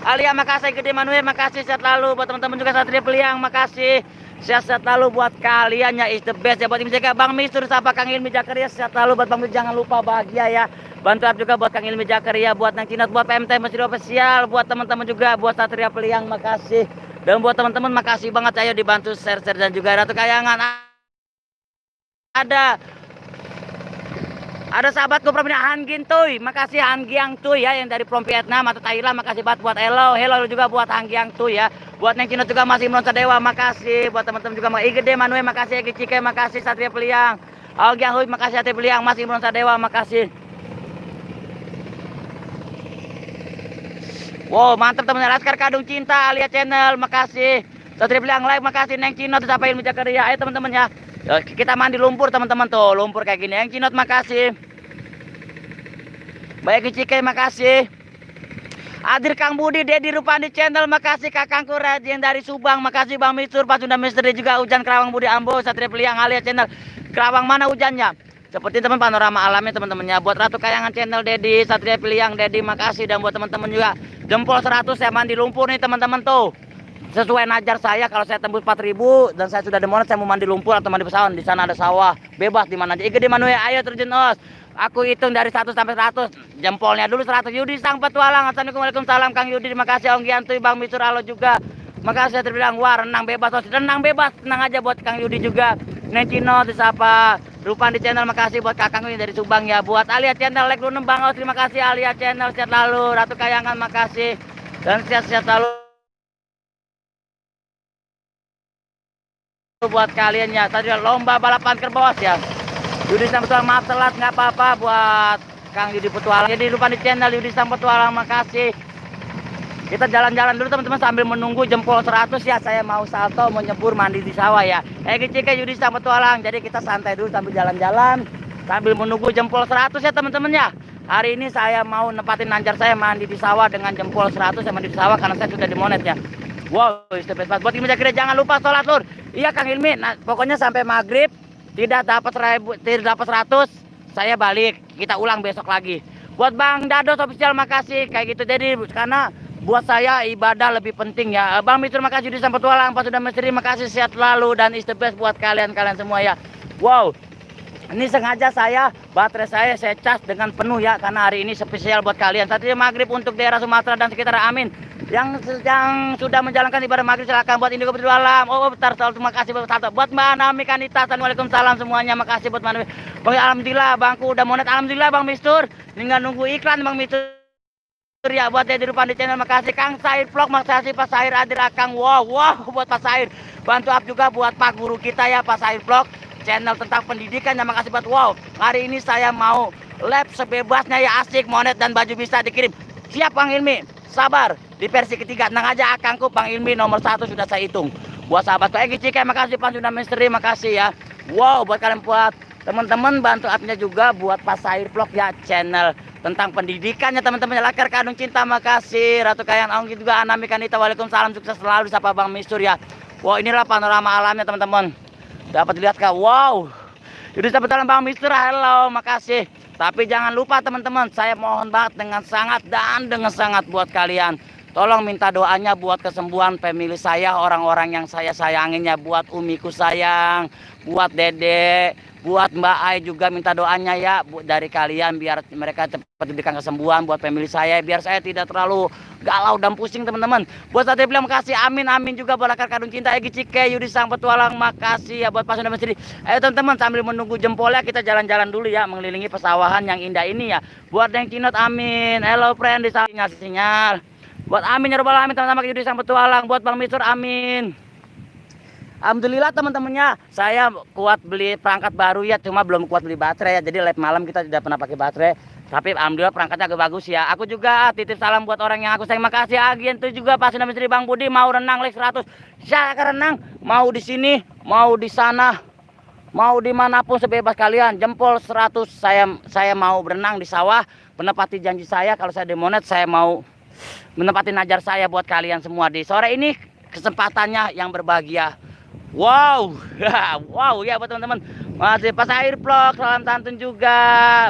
Alia makasih, gede Manuel makasih, sehat lalu buat teman-teman juga. Satria Beliang makasih, sehat lalu buat kalian ya, is the best ya buat Ilmi Jakaria. Bang Mistur sapa Kang Ilmi Jakaria, sehat lalu buat Bang Mistur, jangan lupa bahagia ya. Bantu up juga buat Kang Ilmi Jakaria, buat Nang Cinot, buat PMT Masjid Official, buat teman-teman juga, buat Satria Beliang makasih. Dan buat teman-teman makasih banget, ayo dibantu share dan juga Ratu Kayangan. Ada sahabatku Prom Hangin Tuy, makasih Hanggiang Tuy ya yang dari Prom Vietnam atau Thailand, makasih banget buat hello juga buat Hanggiang Tuy ya. Buat Neng Cinot juga masih Imron Sadewa, makasih. Buat teman-teman juga I gede Manuel makasih, Egi Cike makasih, Satria Beliang. Algiang Huy makasih, Satria Beliang, masih Imron Sadewa makasih. Wow mantap teman-teman. Laskar Kadung Cinta, Alia channel makasih. Satria Beliang like makasih. Neng Cinot sampai Ilmi Jakaria, ayo teman-teman ya. Kita mandi lumpur teman-teman tuh, lumpur kayak gini. Neng Cinot makasih. Baik Cike makasih. Adir Kang Budi, Dedi Rupandi channel makasih. Kakangku Rajin dari Subang makasih. Bang Mistur, Pasunda Misteri juga. Hujan Kerawang Budi Ambo, Satria Beliang, Alia channel. Kerawang mana hujannya? Seperti teman panorama alamnya teman-temannya. Buat Ratu Kayangan channel Dedi, Satria Beliang, Dedi makasih. Dan buat teman-teman juga jempol 100 saya mandi lumpur nih teman-teman tuh. Sesuai najar saya, kalau saya tembus 4.000 dan saya sudah demonet, saya mau mandi lumpur atau mandi pesawahan. Di sana ada sawah, bebas di mana aja. Gede Manuel, ayo terjun os. Aku hitung dari 1 sampai 100. Jempolnya dulu 100. Yudi Sang Petualang, assalamualaikum, waalaikumsalam Kang Yudi, terima kasih. Ong Giantuy, Bang Mistur, halo juga. Makasih saya terbilang, wah renang bebas os. Renang bebas, tenang aja buat Kang Yudi juga. Neng Cino, disapa. Rupan di channel makasih buat kakangku yang dari Subang ya. Buat Alia channel like dulu Bang Os, terima kasih Alia channel, sehat lalu. Ratu Kayangan makasih. Dan sehat-sehat lalu buat kalian ya. Tadi lomba balapan kerbau ya. Yudi Sang Petualang maaf telat nggak apa-apa buat Kang Yudi Petualang. Jadi lupa di channel Yudi Sang Petualang makasih. Kita jalan-jalan dulu teman-teman sambil menunggu jempol 100 ya. Saya mau salto, mau nyebur mandi di sawah ya. Egi Cike Yudi Sang Petualang. Jadi kita santai dulu sambil jalan-jalan sambil menunggu jempol 100 ya teman-teman ya. Hari ini saya mau nempatin nanjar saya mandi di sawah dengan jempol 100. Saya mandi di sawah karena saya sudah dimonet ya. Wow, istirahat banget. Buat Ilmi Jakaria jangan lupa sholat lur. Iya Kang Ilmi. Nah, pokoknya sampai maghrib tidak dapat 100, saya balik. Kita ulang besok lagi. Buat Bang Dados official makasih kayak gitu. Jadi karena buat saya ibadah lebih penting ya. Bang Mistur makasih, Yudi Sang Petualang, Pasunda Misteri makasih, sehat selalu dan is the best buat kalian semua ya. Wow. Ini sengaja baterai saya cas dengan penuh ya karena hari ini spesial buat kalian. Saatnya maghrib untuk daerah Sumatera dan sekitar, amin. Yang sudah menjalankan ibadah maghrib silakan. Buat Indigo Putri Alam. Oh bentar, terima kasih buat Mbak Nami Kanita. Assalamualaikum salam semuanya. Makasih buat Mbak Nami. Bang alhamdulillah bangku udah monet. Alhamdulillah Bang Mistur. Tinggal nunggu iklan Bang Mistur ya. Buat Dedi Rupandi channel makasih. Kang Sair Vlog makasih. Pak Sair Adir Akang. Wow buat Pak Sair. Bantu up juga buat Pak Guru kita ya Pak Sair Vlog. Channel tentang pendidikan yang makasih buat wow. Hari ini saya mau lab sebebasnya ya, asik, monet dan baju bisa dikirim. Siap Bang Ilmi, sabar di versi ketiga. Tenang aja akangku Bang Ilmi nomor 1 sudah saya hitung. Buat sahabatku Egi Cike makasih, Pasunda Misteri makasih ya. Wow buat kalian buat Teman-teman bantu upnya juga buat Pak Sair Vlog ya, channel tentang pendidikannya teman-teman. Laker Kadung Cinta, makasih. Ratu Kayan Onggi juga, Anami Kanita, waalaikumsalam, sukses selalu. Sapa Bang Mistur ya. Wow, inilah panorama alamnya teman-teman. Dapat dilihat kah? Wow. Jadi sahabat Bang Mistur, halo, makasih. Tapi jangan lupa teman-teman, saya mohon banget dengan sangat buat kalian. Tolong minta doanya buat kesembuhan family saya, orang-orang yang saya sayanginnya, buat umiku sayang, buat Dede, buat Mbak Ai juga minta doanya ya dari kalian biar mereka cepat diberikan kesembuhan, buat family saya biar saya tidak terlalu galau dan pusing teman-teman. Buat saya bilang makasih, amin amin juga buat Laker Kadung Cinta, Egi Cike, Yudi Sang Petualang, makasih ya buat Pak Sunda Mesri. Ayo teman-teman sambil menunggu jempolnya kita jalan-jalan dulu ya mengelilingi pesawahan yang indah ini ya. Buat yang Cinot, amin. Hello friend, di sinyal. Buat amin ya robbal alamin teman-teman, Yudi Sang Petualang, buat Bang Mistur, amin. Alhamdulillah teman-temannya, saya kuat beli perangkat baru ya, cuma belum kuat beli baterai ya. Jadi live malam kita tidak pernah pakai baterai. Tapi alhamdulillah perangkatnya agak bagus ya. Aku juga titip salam buat orang yang aku sayang, makasih Agen itu juga Pak Sunda Misteri, Bang Budi. Mau renang leg 100, saya akan renang. Mau di sini, mau di sana, mau dimanapun sebebas kalian. Jempol 100, saya mau berenang di sawah. Menepati janji saya, kalau saya demonet saya mau menepati najar saya buat kalian semua di sore ini. Kesempatannya yang berbahagia. Wow, wow ya buat teman-teman. Masih Pak Sair Vlog, salam santun juga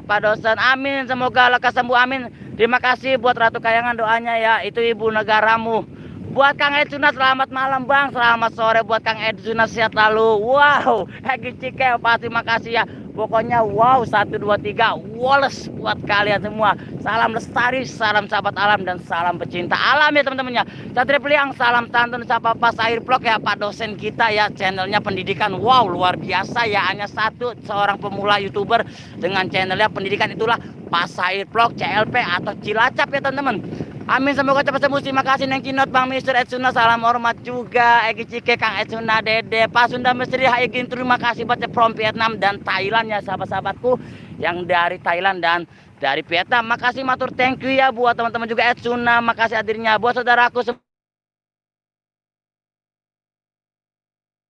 Pak dosen, amin. Semoga lekas sembuh, amin. Terima kasih buat Ratu Kayangan doanya ya, itu ibu negaramu. Buat Kang Edsuna, selamat malam Bang, selamat sore buat Kang Edsuna, sehat lalu. Wow, Egi Cike, pasti makasih ya. Pokoknya wow, 1, 2, 3 Wallace buat kalian semua. Salam lestari, salam sahabat alam, dan salam pecinta alam ya teman-temannya. Satria Peliang, salam santun sapa Pak Sair Vlog ya, Pak dosen kita ya, channelnya pendidikan. Wow, luar biasa ya, hanya satu seorang pemula YouTuber dengan channelnya pendidikan, itulah Pak Sair Vlog CLP atau Cilacap ya teman-teman. Amin, semoga cepat sembuh. Terima kasih Neng Cinot, Bang Mister Edsuna, salam hormat juga Egi Cike, Kang Edsuna, Dede, Pak Sunda Misteri, Haigin, terima kasih buat from Vietnam dan Thailand ya sahabat-sahabatku yang dari Thailand dan dari Vietnam. Makasih matur, thank you ya buat teman-teman juga Edsuna, makasih hadirnya. Buat saudaraku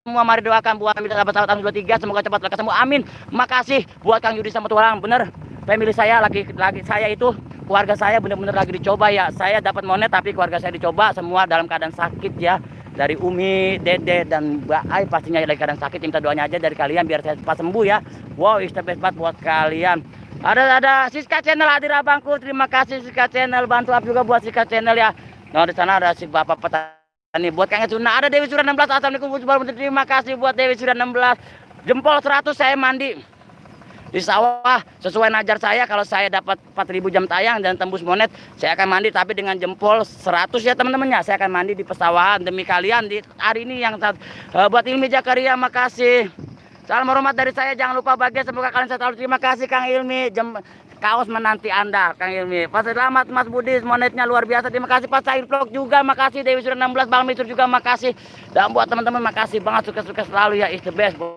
semua, mari doakan buat sahabat-sahabat 23, semoga cepat lekas sembuh, amin. Makasih buat Kang Yudi sama Tualang, bener family saya lagi saya itu, keluarga saya bener-bener lagi dicoba ya. Saya dapat monet tapi keluarga saya dicoba semua dalam keadaan sakit ya. Dari Umi, Dede, dan Mbak Ai pastinya lagi keadaan sakit. Minta doanya aja dari kalian biar saya cepat sembuh ya. Wow, istirahat buat kalian. Ada Siska Channel hadir abangku, terima kasih Siska Channel, bantu up juga buat Siska Channel ya. Nah di sana ada si Bapak Petani, buat Kang Edsuna, ada Dewi Surya 16, assalamualaikum warahmatullahi wabarakatuh. Terima kasih buat Dewi Surya 16. Jempol 100, saya mandi di sawah sesuai najar saya. Kalau saya dapat 4000 jam tayang dan tembus monet, saya akan mandi tapi dengan jempol 100 ya teman-temannya. Saya akan mandi di pesawahan demi kalian di hari ini yang buat Ilmi Jakaria, makasih. Salam hormat dari saya, jangan lupa bahagia, semoga kalian selalu. Terima kasih Kang Ilmi, kaos menanti Anda Kang Ilmi. Pak selamat Mas Budi, monetnya luar biasa. Terima kasih Pak Sair Vlog juga, makasih. Dewi Surya 16, Bang Mistur juga makasih. Dan buat teman-teman makasih banget, sukses selalu ya, is the best buat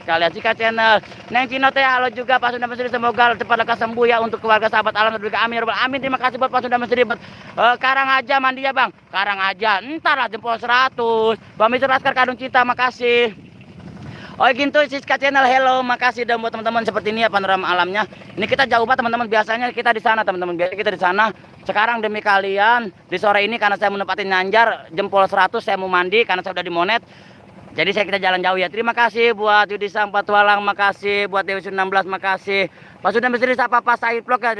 kalian. Sika Channel, Neng Cinot ya, halo juga Pak Sunda Mesri, semoga cepat lekas sembuh ya untuk keluarga sahabat alam juga, amin. Amin, terima kasih buat Pak Sunda Mesri. Karang aja mandi ya Bang, Karang aja, ntar lah jempol 100. Bang Mister Laker Kadung Cinta, makasih. Oh gitu, Siska Channel, hello, makasih. Dan buat teman-teman seperti ini ya panorama alamnya. Ini kita jauh banget teman-teman, biasanya kita di sana teman-teman, biasanya kita di sana. Sekarang demi kalian di sore ini karena saya menepati nanjar jempol 100, saya mau mandi karena saya udah di monet. Jadi kita jalan jauh ya. Terima kasih buat Yudi Sang Petualang, makasih buat Dewi 16, makasih. Pak Sunda Misteri, sapa Pak Sair Vlog ya.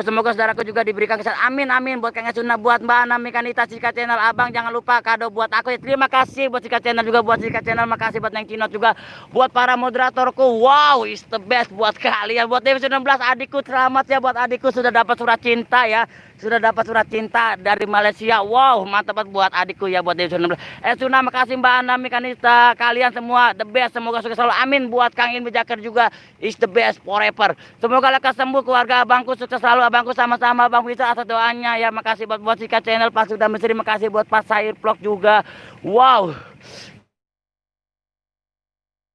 Semoga saudaraku juga diberikan kesehatan. Amin amin. Buat Kang Edsuna, buat Mbak Nami Kanita, Sika Channel, Abang jangan lupa kado buat aku ya. Terima kasih buat Sika Channel juga, buat Sika Channel, makasih buat Neng Cinot juga, buat para moderatorku. Wow, is the best buat kalian. Buat Dewi 19, adikku, selamat ya buat adikku sudah dapat surat cinta ya. Sudah dapat surat cinta dari Malaysia. Wow, mantap banget buat adikku ya, buat Dewi 19. Suna, makasih Mbak Nami Kanita, kalian semua the best, semoga sukses selalu, amin. Buat Kang Ilmi Jakar juga, is the best forever. Semoga lekas sembuh keluarga abangku, sukses selalu abangku, sama-sama Bang Bisa atas doanya ya. Makasih buat Sika Channel, Pak Sunda Mesri, makasih buat Pak Sair Vlog juga. Wow,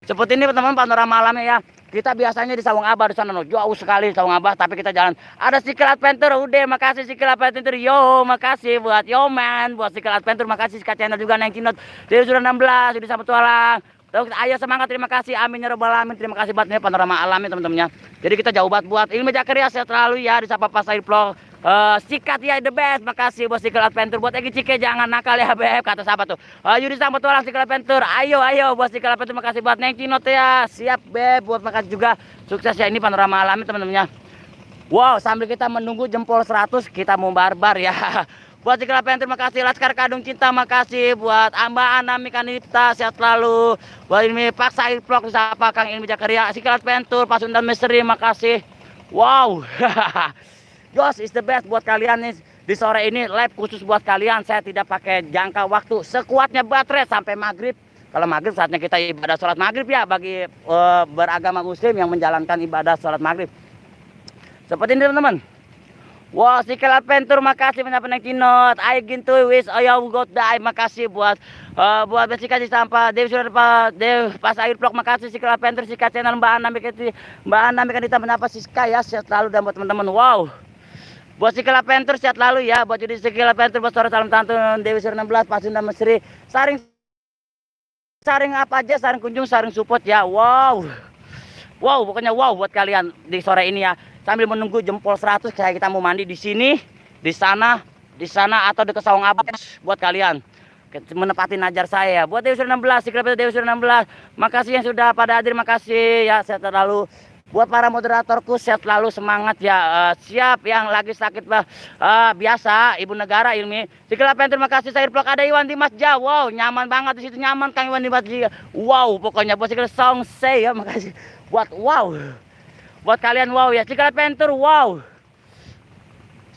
seperti ini teman-teman panorama alamnya ya. Kita biasanya di Sawang Abah di sana, no. Jauh sekali Sawang Abah, tapi kita jalan. Ada Sikil Adventure, udah makasih Sikil Adventure, yo makasih buat Yoman, buat Sikil Adventure, makasih Sika Channel juga, Neng Cinot, Dewi Surya 16, Yudi Sang Petualang, Ayo semangat, terima kasih, amin ya rabbal alamin. Terima kasih banget nih panorama alamnya teman-temannya. Jadi kita jauh banget buat Ilmi Zakaria, sehat selalu ya, disapa Pas Air Vlog. Sikat ya the best, makasih bos Cycle Adventure. Buat Egi Cike jangan nakal ya beb, kata sahabat tuh. Yudi sama petualang Cycle Adventure, ayo bos Cycle Adventure, makasih buat Neng Cinot ya, siap beb, buat makasih juga, sukses ya, ini panorama alamnya teman-temannya. Wow, sambil kita menunggu jempol 100 kita mau barbar ya. Buat Cycle Adventure makasih, Laskar Kadung Cinta makasih, buat Amba Anami Kanipta sehat selalu. Buat ini Pak Said Vlog disapa Kang Ilmi Zakaria, Cycle Adventure, Pasundan Misteri makasih. Wow. Jos is the best buat kalian nih. Di sore ini live khusus buat kalian. Saya tidak pakai jangka waktu, sekuatnya baterai sampai maghrib. Kalau maghrib saatnya kita ibadah sholat maghrib ya, bagi beragama muslim yang menjalankan ibadah sholat maghrib. Seperti ini teman-teman. Wow, Cycle Adventure makasih banyak Neng Cinot. I gintu wish ayo god die, makasih buat besi kasih sampah. Dewi sudah Pas Air Vlog makasih, Cycle Adventure, Siska channel Mbak Anami Kanita menapa Siska ya, sehat selalu dan buat teman-teman. Wow. Buat Cycle Adventure sehat selalu ya, buat Judi Cycle Adventure, buat Sore Salam Tantun, Dewi Sur 16, Pasundan Mesri, saring apa aja, saring kunjung, saring support ya. Wow. Wow, pokoknya wow buat kalian di sore ini ya. Sambil menunggu jempol 100 kayak kita mau mandi di sini, di sana atau di Kesawang Abad buat kalian. Menepati najar saya. Buat Dewi Sur 16, Cycle Dewi Sur 16. Makasih yang sudah pada hadir, makasih ya, sehat selalu. Buat para moderatorku sehat selalu, semangat ya. Siap yang lagi sakit biasa Ibu Negara Ilmi. Cycle Adventure makasih, Air Vlog ada Iwan Dimas Ja. Wow, nyaman banget di situ, nyaman Kang Iwan Dimas Ja. Wow, pokoknya buat Cycle Song Say ya, makasih. Buat wow. Buat kalian wow ya, Cycle Adventure wow.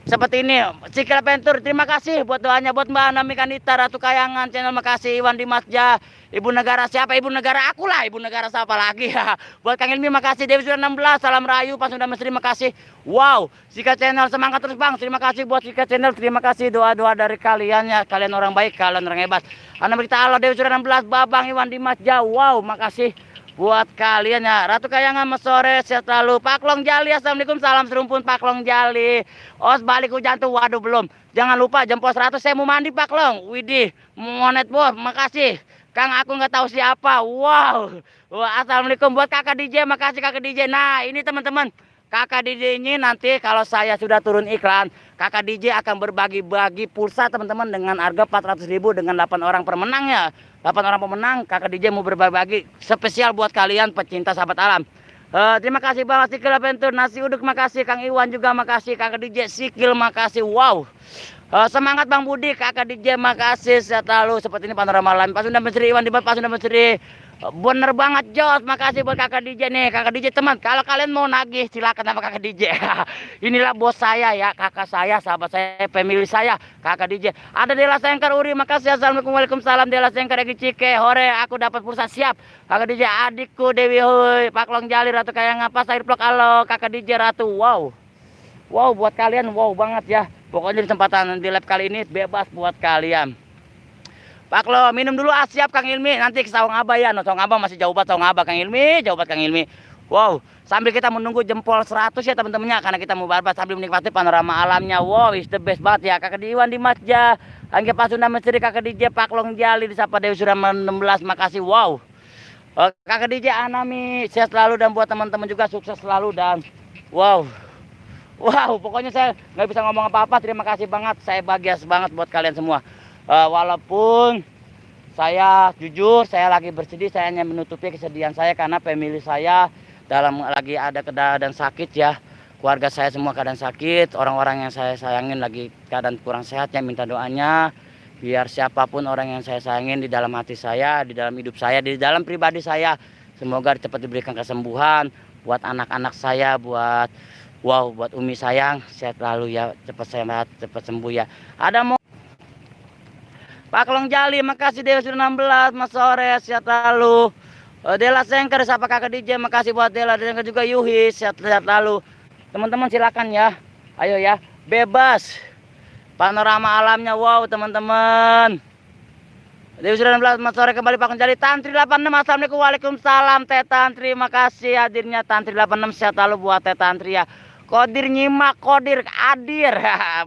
Seperti ini Cycle Adventure, terima kasih buat doanya. Buat Mbak Anami Kanita, Ratu Kayangan channel makasih, Iwan Dimas Ja. Ibu Negara siapa? Ibu Negara aku lah, Ibu Negara siapa lagi ya. Buat Kang Ilmi makasih, Dewi sudah 16, salam rayu, Pasundan Mesri makasih. Wow, Sika channel semangat terus bang, terima kasih buat Sika channel, terima kasih doa-doa dari kalian ya, kalian orang baik, kalian orang hebat. Anda berita Allah, Dewi sudah 16, Babang Iwan Dimas Ja, wow makasih. Buat kalian ya, Ratu Kayangan Mesore sehat selalu. Paklong Jali, assalamualaikum, salam serumpun Paklong Jali. Os balik hujan tuh, waduh belum. Jangan lupa jempol 100 saya mau mandi Paklong. Widih, monet bos, makasih. Kang aku nggak tahu siapa. Wow. Wah, assalamualaikum buat Kakak DJ, makasih Kakak DJ. Nah ini teman-teman, Kakak DJ ini nanti kalau saya sudah turun iklan, Kakak DJ akan berbagi-bagi pulsa teman-teman dengan harga 400.000 dengan 8 orang pemenangnya. 8 orang pemenang, Kakak DJ mau berbagi spesial buat kalian pecinta sahabat alam. Terima kasih banget Cycle Adventure, nasi uduk makasih, Kang Iwan juga makasih, Kakak DJ Sikil makasih. Wow. Semangat Bang Budi, Kakak DJ makasih, sehat selalu. Seperti ini panorama alam. Pasundan Mesri, Iwan Dimas, Pasundan Mesri. Bener banget Jos, makasih buat Kakak DJ nih. Kakak DJ teman, kalau kalian mau nagih silakan sama Kakak DJ. Inilah bos saya ya, kakak saya, sahabat saya, family saya, Kakak DJ. Ada Dela Sengkar Uri, makasih. Assalamualaikum, waalaikumsalam. Dela Sengkar Egi Cike, hore aku dapat pulsa siap. Kakak DJ adikku Dewi Huy, Paklong Jali, Ratu Kayangan, Pas Air Vlog, halo Kakak DJ Ratu. Wow. Wow buat kalian, wow banget ya. Pokoknya di kesempatan di live kali ini bebas buat kalian. Pak Lo minum dulu siap Kang Ilmi, nanti ke Sawang Abah ya. No, Sawang Abah masih jauh banget, Sawang Abah Kang Ilmi, jauh banget Kang Ilmi. Wow, sambil kita menunggu jempol 100 ya teman-temannya, karena kita mau barbar sambil menikmati panorama alamnya. Wow, is the best banget ya. Kakak Iwan Dimas Ja, Angga Pasundan Mesri, Kakak DJ Paklong Jali, disapa Dewi sudah 16, makasih. Wow. Kakak DJ Anami sehat selalu dan buat teman-teman juga sukses selalu dan wow. Wow, pokoknya saya nggak bisa ngomong apa-apa. Terima kasih banget, saya bahagia banget buat kalian semua. Walaupun saya jujur, saya lagi bersedih, saya hanya menutupi kesedihan saya karena family saya lagi ada keadaan sakit ya. Keluarga saya semua keadaan sakit, orang-orang yang saya sayangin lagi keadaan kurang sehat ya, minta doanya biar siapapun orang yang saya sayangin di dalam hati saya, di dalam hidup saya, di dalam pribadi saya, semoga cepat diberikan kesembuhan buat anak-anak saya, buat Umi sayang, sehat selalu ya, cepat sehat, cepat sembuh ya. Ada mau Paklong Jali, makasih Dewa sudah 16, Mas Sore, sehat selalu. Dela Sengker, siapa Kakak DJ, makasih buat Dela Sengker juga Yuhi, sehat selalu. Teman-teman silakan ya, ayo ya, bebas. Panorama alamnya wow teman-teman. Dewi sudah 16, Mas Sore kembali Paklong Jali. Tantri 86, assalamualaikum, waalaikumsalam. Teh Tantri, makasih hadirnya Tantri 86, sehat selalu buat Teh Tantri ya. Kodir nyimak, Kodir hadir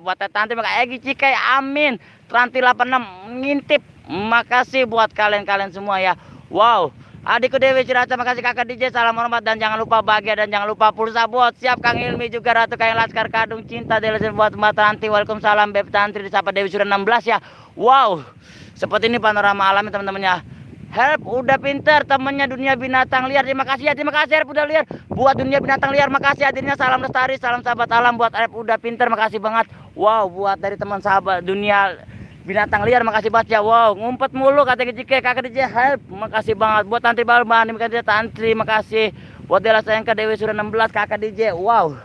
buat Teh Tantri, makasih Egi Cikai, amin. Tranti 86 ngintip, makasih buat kalian semua ya. Wow, Adikku Dewi Cirata, makasih kakak DJ, salam hormat dan jangan lupa bahagia dan jangan lupa pulsa bot. Siap Kang Ilmi juga Ratu Kayang Laskar Kadung Cinta Delesin buat Mbak Tanti. Waalaikumsalam Beb Tantri disapa Dewi sudah 16 ya. Wow, seperti ini panorama alamnya teman-teman ya. Help udah pinter temennya dunia binatang liar. Terima kasih Help udah liar. Buat dunia binatang liar makasih hadirnya, salam lestari, salam sahabat alam buat Help udah pinter, makasih banget. Wow, buat dari teman sahabat dunia binatang liar makasih banget ya. Wow, ngumpet mulu kata Jike kakak DJ Help, makasih banget. Buat Tantri Balban, makasih Tantri, makasih. Buat Dela Sayangka Dewi sudah 16 kakak DJ. Wow,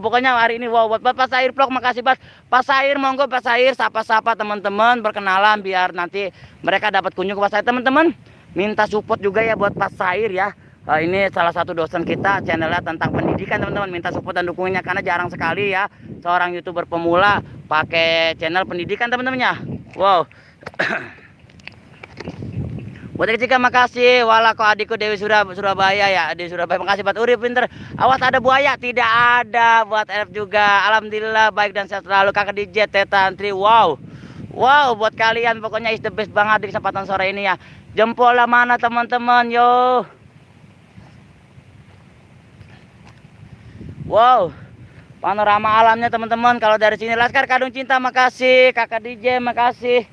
pokoknya hari ini wow. Buat Pak Sair Vlog makasih banget. Pak Sair, monggo Pak Sair sapa-sapa teman-teman, berkenalan biar nanti mereka dapat kunjung ke Pak Sair. Teman-teman minta support juga ya buat Pak Sair ya. Ini salah satu dosen kita, channelnya tentang pendidikan teman-teman. Minta support dan dukungannya karena jarang sekali ya seorang YouTuber pemula pakai channel pendidikan teman-teman ya. Wow. Buat Cika makasih. Walah kok adikku Dewi Surabaya ya. Di Surabaya makasih buat Uri pinter. Awas ada buaya, tidak ada. Buat Elf juga. Alhamdulillah baik dan sehat selalu kakak DJ Tantri. Wow. Wow, buat kalian pokoknya is the best banget di kesempatan sore ini ya. Jempol lah mana teman-teman, yo. Wow, panorama alamnya teman-teman. Kalau dari sini Laskar Kadung Cinta makasih, kakak DJ makasih.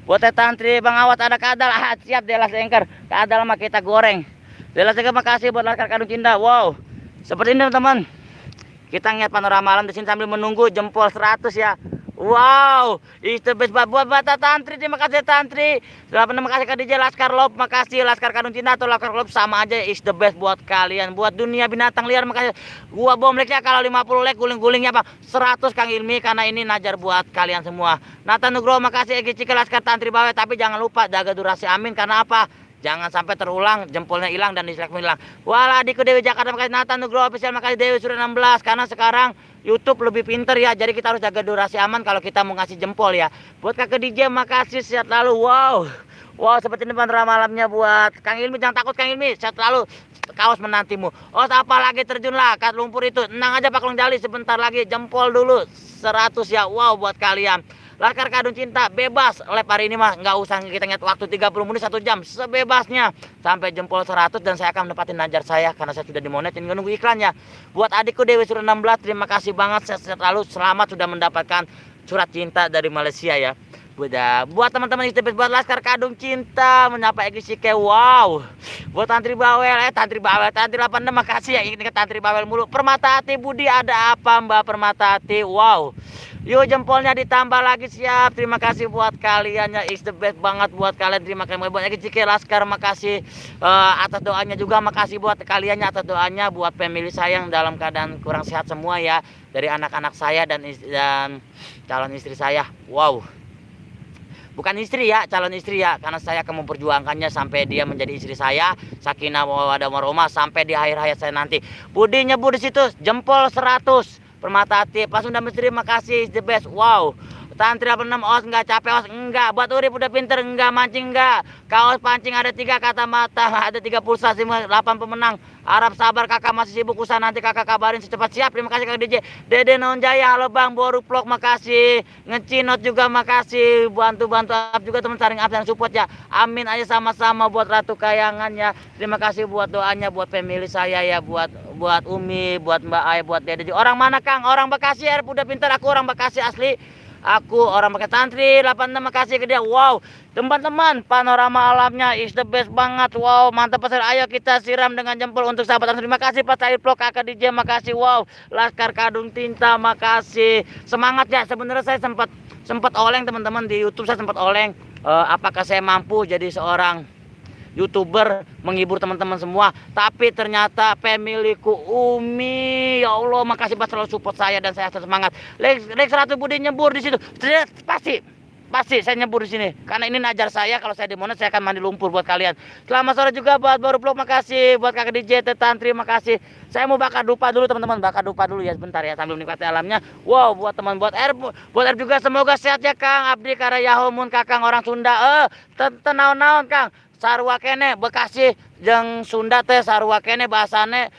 Buat Tantri Bang Awat ada kadal, siap Dela Sengker. Kadal mah kita goreng. Dela Sengker makasih buat Laskar Kadung Cinta. Wow, seperti ini teman-teman. Kita ngeliat panorama alam di sini sambil menunggu jempol 100 ya. Wow, itu best buat Bata Tantri, terima kasih Tantri. Terima kasih Kak DJ Laskar Love, makasih Laskar Kadung Cinta atau Laskar Love sama aja, is the best buat kalian. Buat dunia binatang liar makasih. Gua bom like-nya kalau 50 like guling-gulingnya Pak 100 Kang Ilmi karena ini najar buat kalian semua. Nathan Nugroho makasih Egi Cika Laskar Tantri Bawe, tapi jangan lupa jaga durasi amin karena apa? Jangan sampai terulang jempolnya hilang dan dislike hilang. Walah adikku Dewi Jakarta makasih. Nathan Nugroho official makasih Dewi sudah 16 karena sekarang YouTube lebih pinter ya, jadi kita harus jaga durasi aman kalau kita mau ngasih jempol ya. Buat kakak DJ makasih sehat lalu. Wow, seperti ini panorama malamnya buat Kang Ilmi. Jangan takut Kang Ilmi, sehat lalu, kaos menantimu. Oh apa lagi terjun lah kat lumpur itu, tenang aja Pak Long Jali, sebentar lagi jempol dulu 100 ya. Wow buat kalian. Laskar Kadung Cinta bebas live hari ini mah, nggak usah kita ingat waktu 30 menit 1 jam, sebebasnya sampai jempol 100 dan saya akan menepatin najar saya karena saya sudah dimonet, tinggal nunggu iklannya. Buat adikku Dewi sudah 16 terima kasih banget, saya selalu selamat sudah mendapatkan surat cinta dari Malaysia ya. Buat teman-teman istri buat Laskar Kadung Cinta menyapa Egi Sike. Wow, buat Tantri Bawel Tantri 86 makasih ya, ini ke Tantri Bawel mulu. Permata Hati Budi ada apa Mbak Permata Hati? Wow, yuk jempolnya ditambah lagi, siap. Terima kasih buat kalian ya, is the best banget buat kalian. Terima kasih buat Egi Sike Laskar, makasih atas doanya juga, makasih buat kaliannya atas doanya buat family saya yang dalam keadaan kurang sehat semua ya, dari anak-anak saya dan calon istri saya. Wow, bukan istri ya, calon istri ya, karena saya akan memperjuangkannya sampai dia menjadi istri saya, sakinah mawaddah warahmah sampai di akhir hayat saya nanti. Budi nyebut di situ jempol 100. Permata Hati Pas Sunda Misteri makasih, the best. Wow, Tantri 86 os enggak capek os enggak. Buat Urip udah pinter enggak, mancing enggak. Kaos pancing ada 3, kata mata ada 3 pulsa, 8 pemenang. Harap sabar kakak masih sibuk, usaha nanti kakak kabarin secepat. Siap, terima kasih kakak DJ. Dede Non Jaya, halo Bang Boru Vlog makasih. Ngecinot juga makasih. Bantu-bantu up juga teman, saring up dan support ya. Amin aja sama-sama buat Ratu Kayangan ya. Terima kasih buat doanya buat family saya ya, buat Umi, buat Mbak Ai, buat Dede. Orang mana Kang? Orang Bekasi ya, udah pintar. Aku orang Bekasi asli. Aku orang pakai Tantri 86 makasih ke dia. Wow, teman-teman panorama alamnya is the best banget. Wow, mantap pasar. Ayo kita siram dengan jempol untuk sahabat Tantri. Terima kasih Pak Said Vlog, kakak DJ makasih. Wow, Laskar Kadung Cinta makasih. Semangat ya. Sebenarnya saya sempat oleng teman-teman di YouTube, saya sempat oleng. Apakah saya mampu jadi seorang YouTuber menghibur teman-teman semua, tapi ternyata pemilikku Umi, ya Allah makasih banget selalu support saya dan saya semangat. Lex 100 Budi nyebur di situ, pasti saya nyebur di sini karena ini najar saya. Kalau saya dimonet saya akan mandi lumpur buat kalian. Selamat sore juga buat Baru Vlog makasih, buat kakak DJ Tantri makasih. Saya mau bakar dupa dulu teman-teman, bakar dupa dulu ya sebentar ya sambil menikmati alamnya. Wow, buat teman buat R juga semoga sehat ya Kang Abdi Karayahomun kakang orang Sunda. Tenaon-naon Kang. Sarua kene Bekasi jeung Sunda teh sarua kene bahasane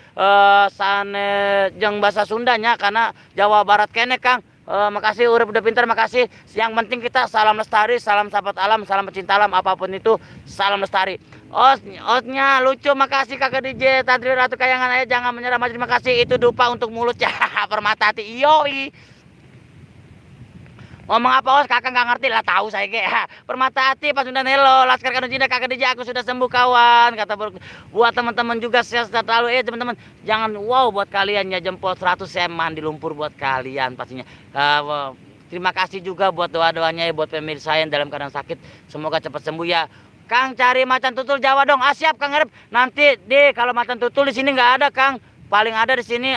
sane jeung bahasa Sundanya karena Jawa Barat kene Kang Makasih urip udah pintar, makasih. Yang penting kita salam lestari, salam sahabat alam, salam pecinta alam, apapun itu salam lestari. Osnya lucu, makasih kakak DJ Tantri Ratu Kayangan. Ayo jangan menyerah, maju, terima kasih. Itu dupa untuk mulut ya. Permata hati yoi. Ngomong apa Os, kakak nggak ngerti lah, tahu saya kayak permata hati pas udah nelo Laskar Kano Jinda kakak DJ aku sudah sembuh kawan, kata buat teman-teman juga sehat selalu. Teman-teman jangan wow buat kalian ya, jempol 100 saya mandi lumpur buat kalian pastinya. Terima kasih juga buat doa-doanya ya, buat pemirsa saya yang dalam keadaan sakit, semoga cepat sembuh ya. Kang cari macan tutul Jawa dong. Siap Kang Arif. Nanti deh kalau macan tutul di sini nggak ada Kang. Paling ada di sini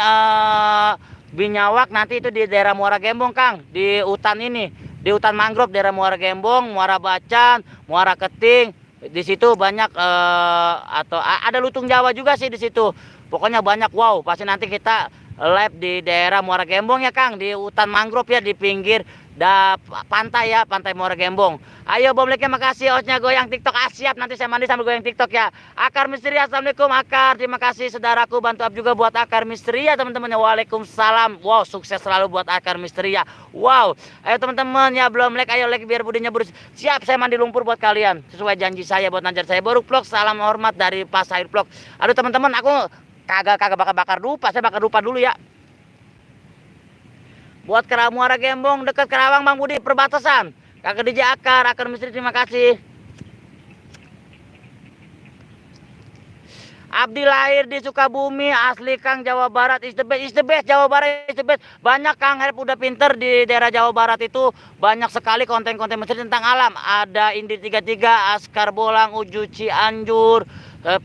Binyawak, nanti itu di daerah Muara Gembong Kang, di hutan ini, di hutan mangrove daerah Muara Gembong, Muara Bacan, Muara Keting. Di situ banyak atau ada lutung Jawa juga sih di situ. Pokoknya banyak wow. Pasti nanti kita live di daerah Muara Gembong ya Kang, di hutan mangrove ya, di pinggir pantai ya, pantai Muara Gembong. Ayo bom like-nya, makasih. Osnya goyang TikTok. Siap, nanti saya mandi sambil goyang TikTok ya. Akar Misteri, assalamualaikum Akar. Terima kasih saudaraku, bantu up juga buat Akar Misteri ya teman-teman. Waalaikumsalam. Wow, sukses selalu buat Akar Misteri ya. Wow. Ayo teman-teman ya, belum like, ayo like biar budinya burus. Siap, saya mandi lumpur buat kalian. Sesuai janji saya buat Najar saya. Boruk Vlog, salam hormat dari Pas Air Vlog. Aduh teman-teman, aku kagak bakar dupa. Saya bakar dupa dulu ya. Buat Muara Gembong dekat Kerawang Bang Budi, perbatasan. Kakak DJ Akar Misteri, terima kasih. Abdi lahir di Sukabumi, asli Kang Jawa Barat, is the best, Jawa Barat is the best. Banyak Kang Harip udah pinter di daerah Jawa Barat itu, banyak sekali konten-konten misteri tentang alam. Ada Indi 33, Askar Bolang, Uju Cianjur,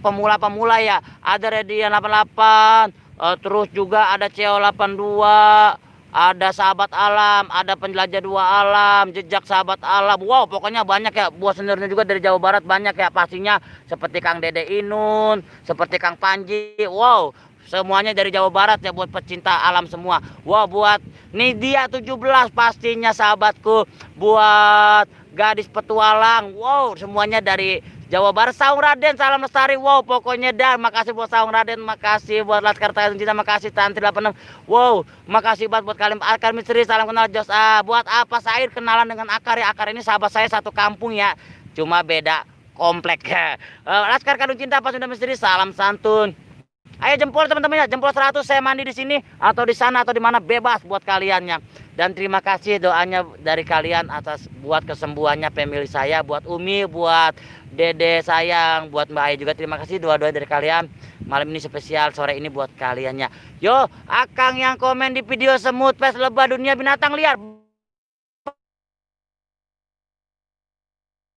pemula-pemula ya. Ada Radian 88, terus juga ada CEO 82. Ada sahabat alam, ada penjelajah dua alam, jejak sahabat alam. Wow, pokoknya banyak ya. Buat seniornya juga dari Jawa Barat banyak ya pastinya. Seperti Kang Dede Inun, seperti Kang Panji. Wow, semuanya dari Jawa Barat ya, buat pecinta alam semua. Wow, buat Nidia 17 pastinya sahabatku. Buat gadis petualang. Wow, semuanya dari Jawa Barat. Saung Raden, salam lestari. Wow, pokoknya dah, makasih buat Saung Raden, makasih buat Laskar Kayangan Jinda, makasih Tantri 86. Wow, makasih banget buat kalian. Akar Misteri, salam kenal Jos. Buat apa Sair kenalan dengan Akar ya? Akar ini sahabat saya satu kampung ya, cuma beda komplek. Laskar Kayangan Jinda, Pas Sunda Misteri, salam santun. Ayo jempol teman-teman ya, jempol 100 saya mandi di sini atau di sana atau di mana, bebas buat kaliannya. Dan terima kasih doanya dari kalian atas buat kesembuhannya family saya, buat Umi, buat Dede sayang, buat Mbak Ayu juga terima kasih doa-doa dari kalian. Malam ini spesial, sore ini buat kaliannya. Yo, Akang yang komen di video semut pes lebah dunia binatang liar.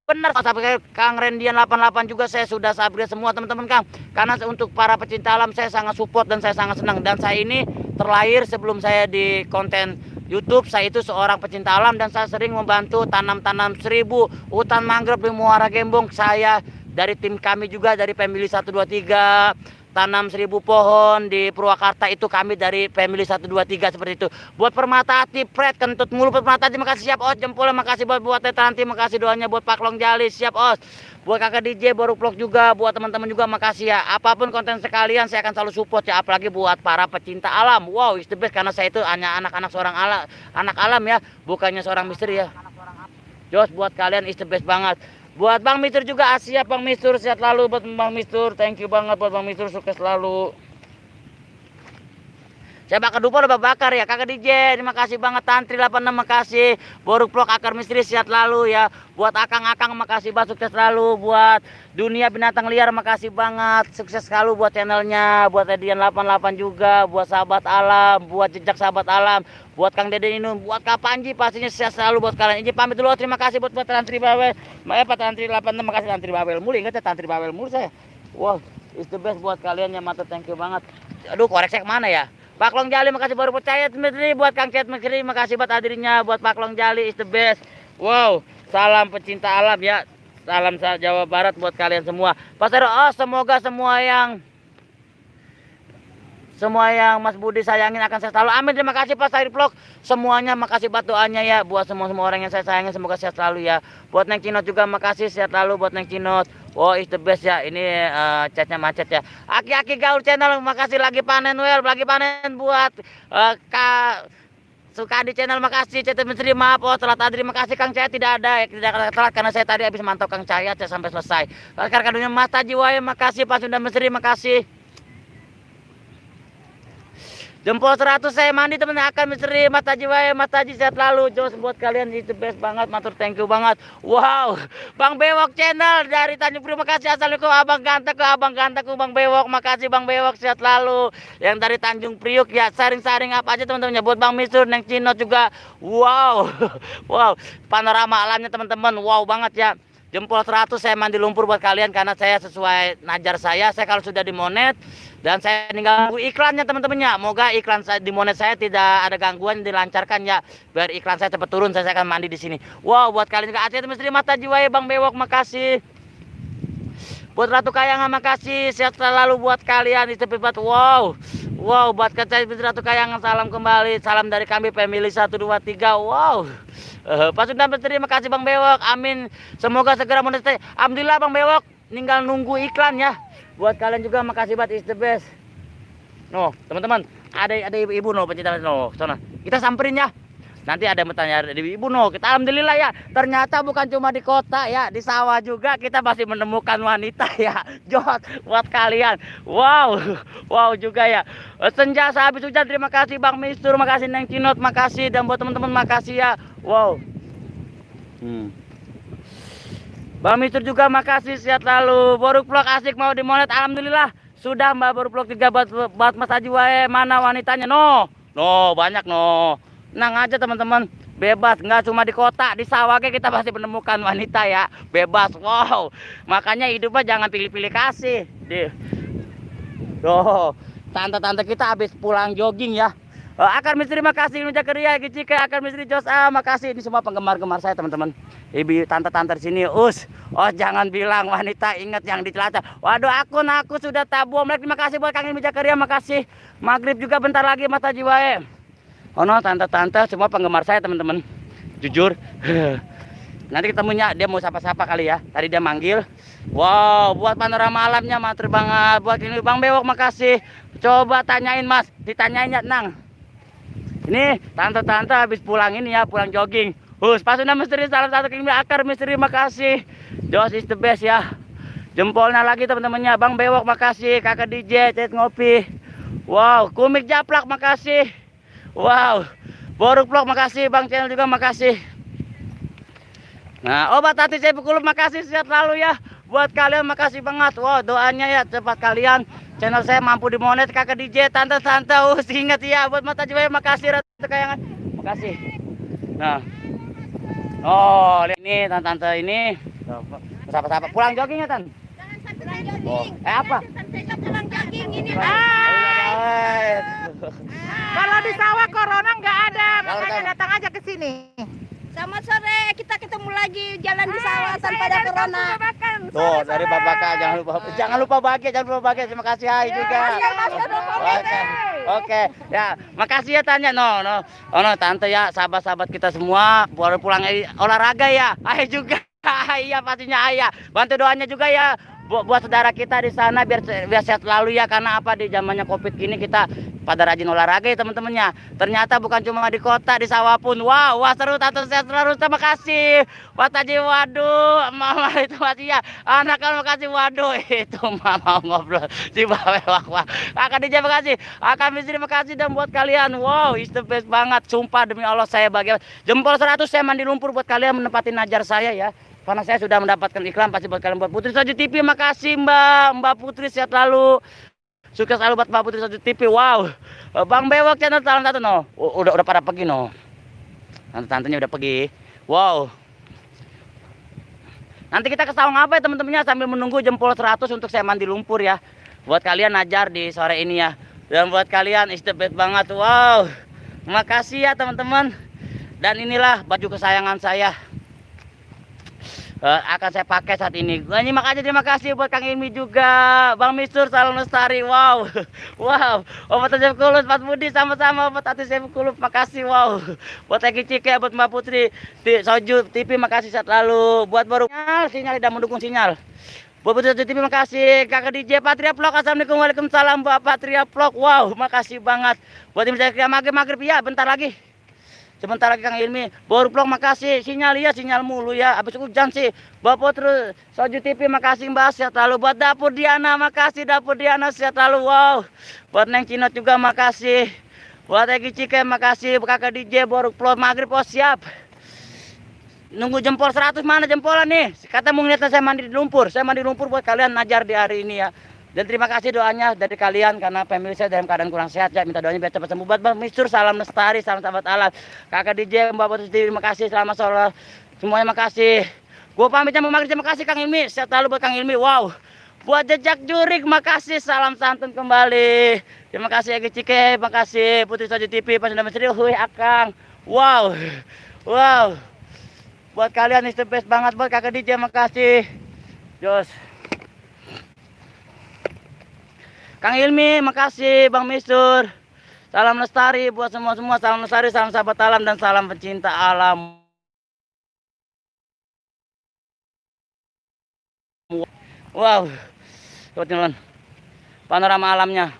Benar, sampai Kang Rendian 88 juga saya sudah subscribe semua teman-teman Kang. Karena untuk para pecinta alam saya sangat support dan saya sangat senang. Dan saya ini terlahir sebelum saya di konten YouTube, saya itu seorang pecinta alam dan saya sering membantu tanam-tanam 1000 hutan mangrove di Muara Gembong. Saya dari tim kami juga dari Family 123 tanam 1000 pohon di Purwakarta, itu kami dari Family 123 seperti itu. Buat Permata Hati, Fred Kentut Mulu, Permata Hati, makasih. Siap Os, jempolnya makasih buat Tetanti, makasih doanya buat Pak Long Jali, siap Os. Buat kakak DJ Boruk Vlog juga, buat teman-teman juga makasih ya. Apapun konten sekalian saya akan selalu support ya, apalagi buat para pecinta alam. Wow, is the best, karena saya itu hanya anak-anak seorang anak alam ya, bukannya seorang misteri ya. Jos, buat kalian is the best banget. Buat Bang Mistur juga, siap Bang Mistur, sehat selalu buat Bang Mistur. Thank you banget buat Bang Mistur, sukses selalu. Saya bakar dupa udah bakar ya kakak DJ, terima kasih banget. Tantri 86 makasih. Boruk Vlog, Akar Misteri sehat selalu ya. Buat Akang-akang makasih banget, sukses selalu. Buat Dunia Binatang Liar makasih banget, sukses selalu buat channelnya. Buat Edian 88 juga, buat Sahabat Alam, buat Jejak Sahabat Alam, buat Kang Dede Inun, buat Kak Panji pastinya sehat selalu buat kalian. Izin pamit dulu, terima kasih buat Tantri Bawel. Pak Tantri 86 makasih, Tantri Bawel mulu, ingat ya Tantri Bawel mulu saya. Wow, is the best buat kalian ya, mantap, thank you banget. Aduh, korek saya kemana ya? Pak Long Jali makasih baru percaya, buat Kang Chat Mekri makasih buat hadirnya, buat Pak Long Jali is the best. Wow, salam pecinta alam ya, salam Jawa Barat buat kalian semua. Pastor, semoga semua yang Mas Budi sayangin akan saya selalu. Amin, terima kasih Pak Sair Vlog. Semuanya makasih buat doanya ya, buat semua orang yang saya sayangin semoga sehat selalu ya. Buat Neng Cinot juga makasih, sehat selalu buat Neng Cinot. Oh, is the best ya. Ini chatnya macet ya. Aki-aki Gaul Channel makasih, lagi panen lagi panen buat suka di channel, makasih. Chat Misteri, maaf oh telat hadir, makasih Kang Cahya, tidak ada tidak telat karena saya tadi habis mantau Kang Cahya sampai selesai. Rekan dunia Mas Taji Wae, makasih. Pak Sunda Misteri, makasih. Jempol 100 saya mandi temen akan misteri. Mas Taji Wae, Mas Taji sehat lalu. Jos buat kalian itu best banget, matur thank you banget. Wow, Bang Bewok channel dari Tanjung Priok, makasih. Assalamualaikum Abang Gantaku Bang Bewok, makasih Bang Bewok sehat lalu. Yang dari Tanjung Priok ya, saring-saring apa aja teman-teman ya. Buat Bang Misur, Neng Cino juga. Wow, wow, panorama alamnya teman-teman, wow banget ya. Jempol 100 saya mandi lumpur buat kalian karena saya sesuai najar saya kalau sudah dimonet dan saya tinggal nunggu iklannya teman-temannya. Moga iklan saya di monet saya tidak ada gangguan, dilancarkan ya. Biar iklan saya cepat turun, saya akan mandi di sini. Wow, buat kalian juga Aceh Misteri, Mas Taji Wae, Bang Bewok, makasih. Buat Ratu Kayangan, makasih. Sehat selalu buat kalian. Istimewa. Wow. Wow, buat Kecai Ratu Kayangan, salam kembali. Salam dari kami family 1 2 3. Wow. Pak Sunda Misteri, makasih Bang Bewok. Amin. Semoga segera monetisasi. Alhamdulillah Bang Bewok. Tinggal nunggu iklan ya. Buat kalian juga makasih banget, is the best. No, teman-teman, ada ibu-ibu no pencinta no. Sana. Kita samperin ya. Nanti ada yang bertanya dari ibu no. Kita alhamdulillah ya. Ternyata bukan cuma di kota ya, di sawah juga kita masih menemukan wanita ya. Jod buat kalian. Wow. Wow juga ya. Senja sehabis hujan, terima kasih Bang Mistur, makasih Neng Cinot, makasih, dan buat teman-teman makasih ya. Wow. Bang Mistur juga makasih, sehat lalu. Boruk vlog asik mau dimonet, alhamdulillah. Sudah Mbak, Boruk vlog 3 buat Mas Taji Wae. Mana wanitanya? No, banyak no. Tenang aja teman-teman, bebas, nggak cuma di kota, di sawah kita pasti menemukan wanita ya, bebas. Wow, makanya hidupnya jangan pilih-pilih kasih. Tante-tante kita habis pulang jogging ya. Akar Misteri, makasih. Nunja Keria, Gicika, Akar Misteri, Jos makasih. Ini semua penggemar-gemar saya teman-teman. Ibu tante-tante di sini, oh jangan bilang wanita, ingat yang di Cilacap. Waduh, aku sudah tabu. Terima kasih buat Kang Nunja Keria, makasih. Maghrib juga bentar lagi Mas Taji Wae. Oh no, tante-tante semua penggemar saya teman-teman. Jujur. Nanti ketemunya dia mau sapa-sapa kali ya. Tadi dia manggil. Wow, buat panorama alamnya matur banget. Buat ini Bang Bewok, makasih. Coba tanyain Mas, ditanyain ya tenang. Ini tante-tante habis pulang ini ya, pulang jogging. Pak Sunda Misteri, salah satu King Akar Misteri, makasih. Jos is the best ya. Jempolnya lagi teman-temannya. Bang Bewok, makasih. Kakak DJ, Cet Ngopi. Wow, Kumik Japlak, makasih. Wow, Boruk Vlog, makasih. Bang Channel juga makasih. Nah, Obat Hati saya Kulup, makasih, sehat lalu ya. Buat kalian makasih banget. Wow, doanya ya cepat kalian. Channel saya mampu dimonet. Kakak DJ, tante-tante, ingat ya. Buat Mas Taji Wae, makasih. Ratu Kayangan, makasih. Nah, oh ini tante-tante ini. Siapa-siapa pulang jogging ya Tan? Jangan sampai pulang jogging. Apa? Kita pulang jogging ini. Kalau di sawah corona nggak ada, makanya datang aja ke sini. Selamat sore, kita ketemu lagi jalan di sawah tanpa ada corona. Tuh dari Bapak, jangan lupa bahagia, terima kasih hai juga. Oke, ya makasih ya tanya no, tante ya, sahabat-sahabat kita semua baru pulang olahraga ya, ayah juga, iya pastinya ayah, bantu doanya juga ya. Buat saudara kita di sana biar sehat selalu ya, karena apa di zamannya Covid ini kita pada rajin olahraga ya teman-temannya. Ternyata bukan cuma di kota, di sawah pun. Wah seru, tante sehat selalu, terima kasih. Pak Taji, waduh, mama itu masih ya. Anak kan makasih, waduh itu mama ngobrol si bawe wah. Kakak DJ makasih, Akak Misteri makasih, dan buat kalian, wow, is the best banget. Sumpah demi Allah saya bahagia. Jempol 100 saya mandi lumpur buat kalian menempati najar saya ya. Karena saya sudah mendapatkan iklan, pasti buat kalian. Buat Putri Soju TV, makasih Mbak Putri, sehat lalu. Sukses selalu buat Mbak Putri Soju TV. Wow. Bang Bewok channel salam satu no. Udah pada pergi no. Tante-tantenya udah pergi. Wow. Nanti kita ke sawang apa ya teman-temannya, sambil menunggu jempol 100 untuk saya mandi lumpur ya. Buat kalian najar di sore ini ya. Dan buat kalian is the best banget. Wow. Terima kasih ya teman-teman. Dan inilah baju kesayangan saya. Akan saya pakai saat ini. Ini makanya terima kasih buat Kang Imi juga, Bang Mistur, salam lestari. Wow, Obat Hati Kulub, Mas Budi, sama-sama Obat Hati Kulub, makasih. Wow, buat Eki Cike, buat Mbak Putri di Soju TV, makasih saat lalu. Buat baru sinyal tidak mendukung sinyal. Buat Putri Soju TV, makasih. Kakak DJ Patria Vlog, assalamualaikum, waalaikumsalam Mbak Patria Vlog. Wow, makasih banget. Buat tim saya maghrib ya, bentar lagi. Sebentar lagi Kang Ilmi. Baru vlog makasih. Sinyal ya, sinyal mulu ya. Habis hujan sih. Bapak terus Soju TV makasih Mbak. Sehat selalu. Buat Dapur Diana makasih. Dapur Diana sehat selalu. Wow. Buat Neng Cinot juga makasih. Buat Egi Cike makasih. Kakak DJ baru vlog maghrib. Oh siap. Nunggu jempol 100 mana jempolnya nih? Kata mau ngeliat saya mandi di lumpur. Saya mandi lumpur buat kalian najar di hari ini ya. Dan terima kasih doanya dari kalian karena family saya dalam keadaan kurang sehat ya. Minta doanya biar cepat sembuh. Buat Bang Mistur, salam lestari, salam sahabat alam. Kakak DJ, Mbak Putri, terima kasih. Selamat sore. Semuanya makasih. Gue pamitnya mau maghrib, terima kasih Kang Ilmi. Sehat selalu buat Kang Ilmi. Wow. Buat Jejak Jurik, makasih. Salam santun kembali. Terima kasih Egi Cike, makasih. Putri Soju TV, Pas Sudah Misteri, hui Akang. Wow. Wow. Buat kalian is the best banget. Buat Kakak DJ, makasih. Jos. Kang Ilmi, makasih. Bang Mistur. Salam lestari buat semua-semua. Salam lestari, salam sahabat alam, dan salam pencinta alam. Wow. Coba teman. Panorama alamnya.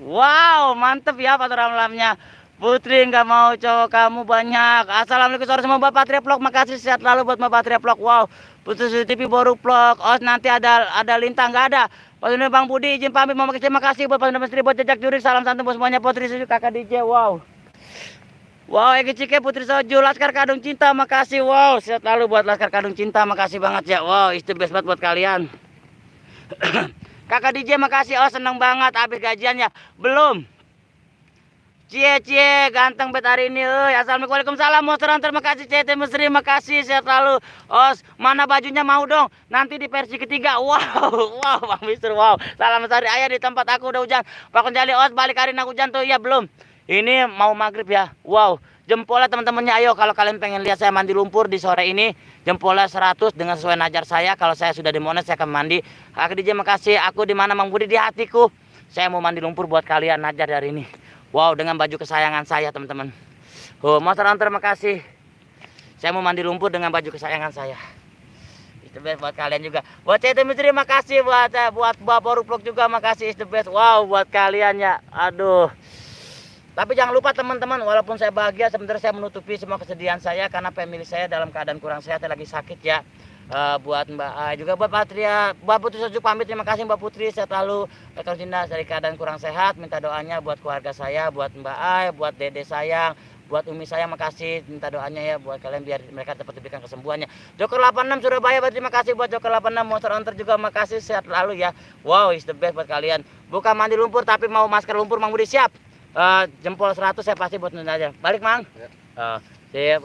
Wow, mantep ya panorama alamnya. Putri nggak mau cowok kamu banyak. Assalamualaikum sore semua Mbak Patria Vlog. Makasih sehat lalu buat Mbak Patria Vlog. Wow. Putri Soju TV baru vlog. Oh nanti ada lintang nggak ada. Pas ini Bang Budi izin pamit. Mau terima kasih buat Pas Sudah Misteri, buat Jejak Jurik. Salam santun buat semuanya. Putri Soju, Kakak DJ. Wow. Wow, Egi Cike, Putri Soju, Laskar Kadung Cinta. Makasih. Wow. Sehat lalu buat Laskar Kadung Cinta. Makasih banget ya. Wow, it's the best banget buat kalian. Kakak DJ makasih. Oh seneng banget. Habis gajiannya belum. Cie ganteng bet hari ini. Assalamualaikum, waalaikumsalam. Monster Hunter makasih. CT Mesri makasih. Sehat selalu. Os mana bajunya mau dong? Nanti di versi ketiga. Wow, wow Bang Mister. Wow. Salam sari ayah di tempat aku udah hujan. Pak Konjali Os balik hari ini hujan tuh ya belum. Ini mau maghrib ya. Wow. Jempolnya teman-temannya ayo kalau kalian pengen lihat saya mandi lumpur di sore ini. Jempolnya 100 dengan sesuai najar saya. Kalau saya sudah di Monas saya akan mandi. Kakak DJ makasih. Aku di mana Mang Budi? Di hatiku. Saya mau mandi lumpur buat kalian najar hari ini. Wow, dengan baju kesayangan saya teman-teman. Oh, Monster Hunter makasih. Saya mau mandi lumpur dengan baju kesayangan saya. Itu best buat kalian juga. Buat CT Misteri makasih, buat Bapak Vlog juga makasih, is the best. Wow, buat kalian ya. Aduh. Tapi jangan lupa teman-teman, walaupun saya bahagia sebenarnya saya menutupi semua kesedihan saya karena family saya dalam keadaan kurang sehat, saya lagi sakit ya. Buat Mbak Ai juga buat Patria, Mbak Putri Soju pamit, terima kasih Mbak Putri, sehat selalu. Rekor Cinta dari keadaan kurang sehat, minta doanya buat keluarga saya, buat Mbak Ai, buat Dede sayang, buat Umi saya makasih, minta doanya ya buat kalian biar mereka dapat diberikan kesembuhannya. Joker 86 Surabaya, terima kasih buat Joker 86. Monster Hunter juga makasih, sehat selalu ya. Wow, is the best buat kalian. Bukan mandi lumpur tapi mau masker lumpur, Mang Budi siap. Jempol 100 saya pasti buat aja. Balik Mang.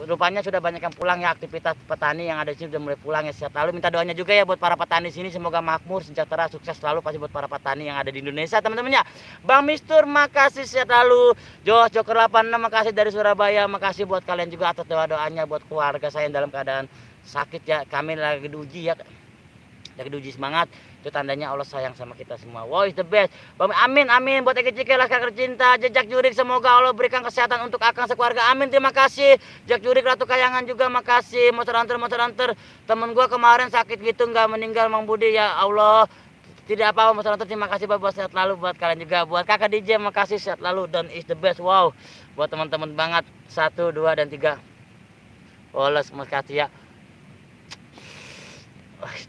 Rupanya sudah banyak yang pulang ya, aktivitas petani yang ada di sini sudah mulai pulang ya. Sehat selalu, minta doanya juga ya buat para petani sini, semoga makmur, sejahtera, sukses selalu pasti buat para petani yang ada di Indonesia teman-temannya. Bang Mistur makasih, sehat selalu. Joker 86 makasih dari Surabaya, makasih buat kalian juga atas doa-doanya buat keluarga saya yang dalam keadaan sakit ya. Kami lagi diuji ya, lagi diuji semangat. Itu tandanya Allah sayang sama kita semua. Wow, is the best. Amin, amin. Buat Egi Cike, Laskar Cinta, Jejak Jurik, semoga Allah berikan kesehatan untuk Akang sekeluarga. Amin, terima kasih. Jejak Jurik, Ratu Kayangan juga makasih. Monster Hunter. Temen gua kemarin sakit gitu nggak meninggal Mang Budi ya Allah. Tidak apa-apa Monster Hunter, terima kasih buat sehat lalu buat kalian juga. Buat Kakak DJ makasih, sehat lalu dan is the best. Wow. Buat teman-teman banget 1, 2 dan 3. Oles makasih ya.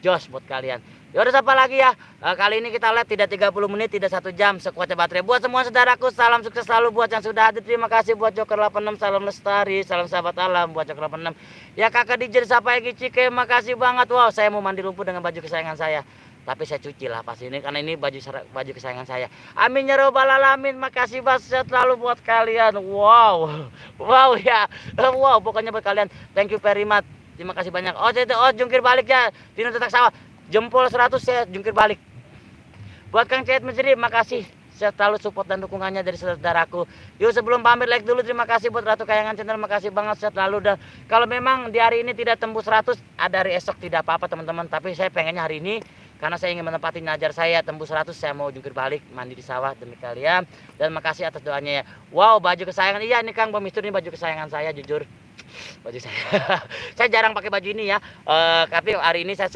Jos buat kalian. Yaudah siapa lagi ya, kali ini kita live tidak 30 menit, tidak 1 jam, sekuatnya baterai. Buat semua saudaraku, salam sukses selalu buat yang sudah hadir. Terima kasih buat Joker 86, salam lestari, salam sahabat alam buat Joker 86. Ya Kakak DJ siapa Egi Cike, makasih banget. Wow, saya mau mandi lumpur dengan baju kesayangan saya. Tapi saya cuci lah pas ini karena ini baju kesayangan saya. Amin ya robbal alamin. Makasih banget selalu buat kalian. Wow. Wow ya. Wow, pokoknya buat kalian. Thank you very much. Terima kasih banyak. Oh, jungkir balik ya. Dino Tetak Sawah. Jempol 100 saya jungkir balik. Buat Kang Cet Mesri, makasih. Saya selalu support dan dukungannya dari saudaraku. Yuk sebelum pamit like dulu, terima kasih buat Ratu Kayangan Channel, makasih banget sehat lalu. Dan kalau memang di hari ini tidak tembus 100, ada hari esok tidak apa-apa teman-teman. Tapi saya pengennya hari ini karena saya ingin menempati najar saya tembus 100, saya mau jungkir balik mandi di sawah demi kalian. Dan makasih atas doanya ya. Wow, baju kesayangan. Iya ini Kang Bang Mistur, ini baju kesayangan saya jujur. baju saya. Saya jarang pakai baju ini ya. Tapi hari ini saya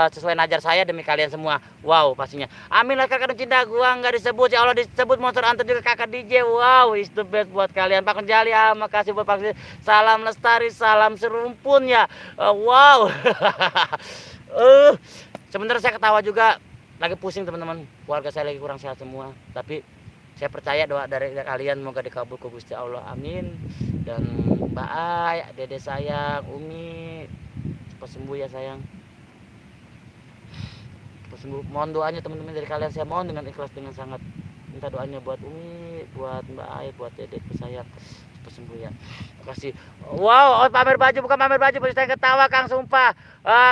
sesuai najar saya demi kalian semua. Wow, pastinya. Amin lah kakak cinta gua nggak disebut ya Allah, disebut Monster Hunter juga kakak DJ. Wow, is the best buat kalian. Pak Jali, makasih buat Pak Jali. Salam lestari, salam serumpun ya. Wow. Sebenarnya saya ketawa juga, lagi pusing teman-teman. Keluarga saya lagi kurang sehat semua. Tapi saya percaya doa dari kalian semoga dikabul ke Gusti Allah. Amin. Dan Mbak Ay, Dede sayang, Umi, cepat sembuh ya sayang. Cepat sembuh. Mohon doanya teman-teman dari kalian, saya mohon dengan ikhlas, dengan sangat minta doanya buat Umi, buat Mbak Ay, buat Dede sayang. Cepat sembuh ya. Makasih. Wow, pamer baju, bukan pamer baju, saya ketawa Kang, sumpah.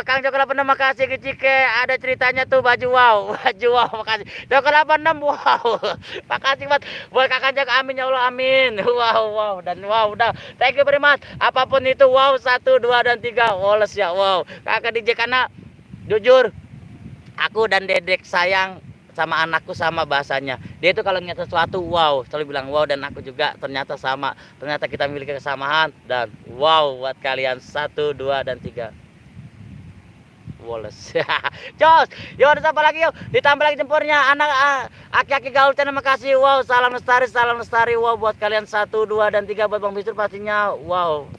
Kang Joko 86 makasih ke Cike, ada ceritanya tuh baju wow, makasih. Joko 86 wow. Makasih buat Kakak Joko, amin ya Allah, amin. Wow, dan wow udah. Thank you very much. Apapun itu wow 1 2 dan 3 woles ya wow. Kakak DJ karena jujur aku dan Dedek sayang sama anakku sama bahasanya. Dia itu kalau ngeliat sesuatu wow, selalu bilang wow, dan aku juga ternyata sama. Ternyata kita memiliki kesamaan dan wow buat kalian 1 2 dan 3. Woles. Jos, yuk ada apa lagi yuk? Ditambah lagi jempurnya anak aki-aki gaul channel, makasih. Wow, salam lestari. Wow buat kalian 1 2 dan 3 buat Bang Bisur pastinya. Wow.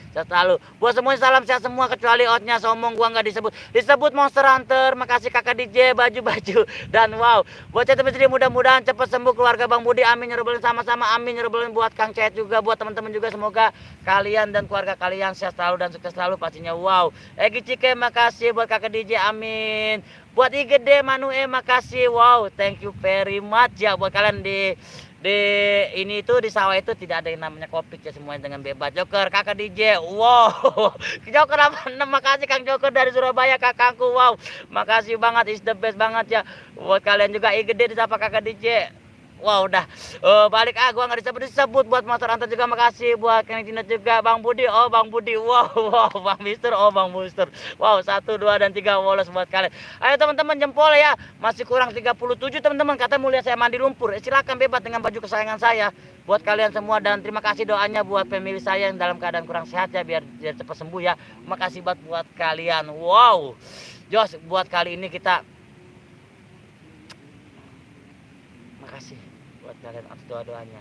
Sehat selalu. Buat semuanya salam sehat semua kecuali outnya somong gua nggak disebut Monster Hunter. Makasih kakak DJ baju dan wow. Buat saya teman mudah-mudahan cepat sembuh keluarga Bang Budi. Amin ya robbal sama-sama. Amin ya robbal. Buat Kang Cet juga, buat teman-teman juga, semoga kalian dan keluarga kalian sehat selalu dan sukses selalu pastinya. Wow. Egi Cike makasih buat kakak DJ, amin. Buat IGD Manue makasih. Wow, thank you very much ya buat kalian di ini itu di sawah itu tidak ada yang namanya kopi ya, semuanya dengan bebas. Joker kakak DJ wow. Joker 86 makasih Kang Joker dari Surabaya kakakku. Wow, makasih banget, is the best banget ya buat kalian juga. IGD disapa kakak DJ. Wow udah balik gua nggak disebut buat Monster Hunter juga, makasih. Buat Kang Tina juga, Bang Budi, Bang Budi, wow Bang Mister, Bang Mister, wow 1 2 dan 3 woles buat kalian. Ayo teman-teman jempol ya, masih kurang 37 teman-teman, katanya mau lihat saya mandi lumpur. Silakan bebas dengan baju kesayangan saya buat kalian semua, dan terima kasih doanya buat pemilih saya yang dalam keadaan kurang sehat ya, biar cepat sembuh ya. Makasih buat kalian. Wow Jos, buat kali ini kita makasih buat kalian atas doa-doanya.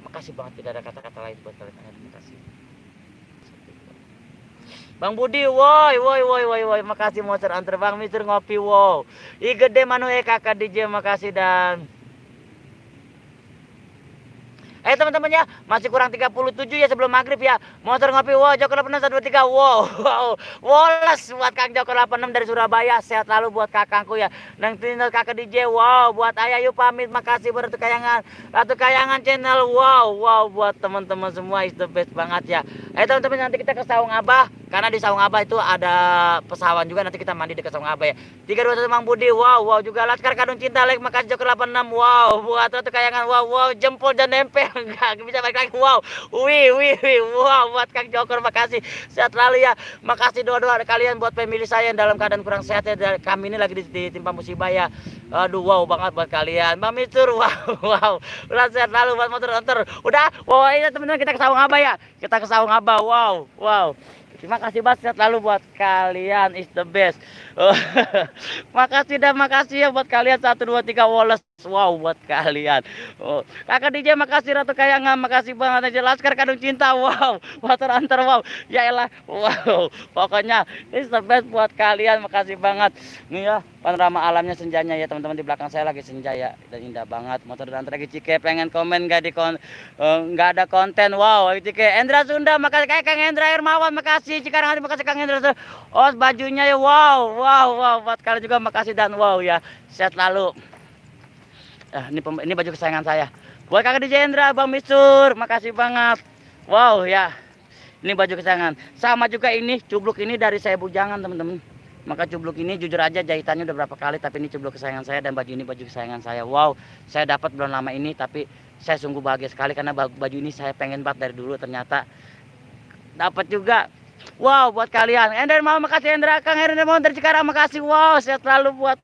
Makasih banget, tidak ada kata-kata lain buat kalian. Terima kasih. Bang Budi, woi, makasih Monster Hunter. Bang Mister ngopi, wow. IGD Manue kakak DJ, makasih. Dan teman-teman ya, masih kurang 37 ya sebelum maghrib ya. Monster ngopi, wow, Joko 86 1 2 3, wow. Woles buat Kang Joko 86 dari Surabaya. Sehat selalu buat kakangku ya. Dan tinggal kakak DJ, wow. Buat Ayah yuk pamit, makasih buat Ratu Kayangan channel, wow. Buat teman-teman semua, is the best banget ya. Teman-teman, nanti kita ke Saung Abah, karena di Saung Abah itu ada pesawan juga, nanti kita mandi dekat Saung Abah ya. 3 2 1 Bang Budi, wow juga. Laskar Kadung Cinta, like, makasih Joko 86, wow. Buat Ratu Kayangan, wow jempol dan nempel. Enggak bisa balik lagi. Wow. Wow buat Kang Joker, makasih. Sehat selalu ya. Makasih doa-doa kalian buat pemilih saya yang dalam keadaan kurang sehat ya. Kami ini lagi ditimpa musibah ya. Aduh wow banget buat kalian. Bang Mister, wow. Udah sehat selalu buat Monster Hunter. Udah. Wow, ini teman-teman kita ke Saung Abah ya. Kita ke Saung Abah. Wow. Terima kasih banget, sehat selalu buat kalian, is the best. Makasih ya buat kalian 1 2 3 woles. Wow buat kalian. Kakak DJ makasih, Ratu Kayangan makasih banget aja. Laskar Kadung Cinta, wow. Monster Hunter, wow. Ya elah, wow. Pokoknya is the best buat kalian, makasih banget. Nih ya, panorama alamnya senjanya ya teman-teman, di belakang saya lagi senja ya, dan indah banget. Monster Hunter lagi Cike pengen komen nggak ada konten. Wow, Cike. Endra Sunda makasih, kayak Kang Endra Hermawan makasih. Cikarang makasih Kang Endra. Bajunya ya wow buat kalian juga makasih, dan wow ya, sehat selalu. Ini baju kesayangan saya. Buat kakak DJ Endra, Bang Misur, makasih banget. Wow ya, ini baju kesayangan. Sama juga ini cubluk ini dari saya bujangan teman-teman. Maka cubluk ini jujur aja jahitannya udah berapa kali, tapi ini cubluk kesayangan saya, dan baju ini baju kesayangan saya. Wow, saya dapat belum lama ini, tapi saya sungguh bahagia sekali karena baju ini saya pengen banget dari dulu, ternyata dapat juga. Wow buat kalian. Endra mau makasih Endra, Kang Endra mau dari Cikarang makasih. Wow, sehat selalu buat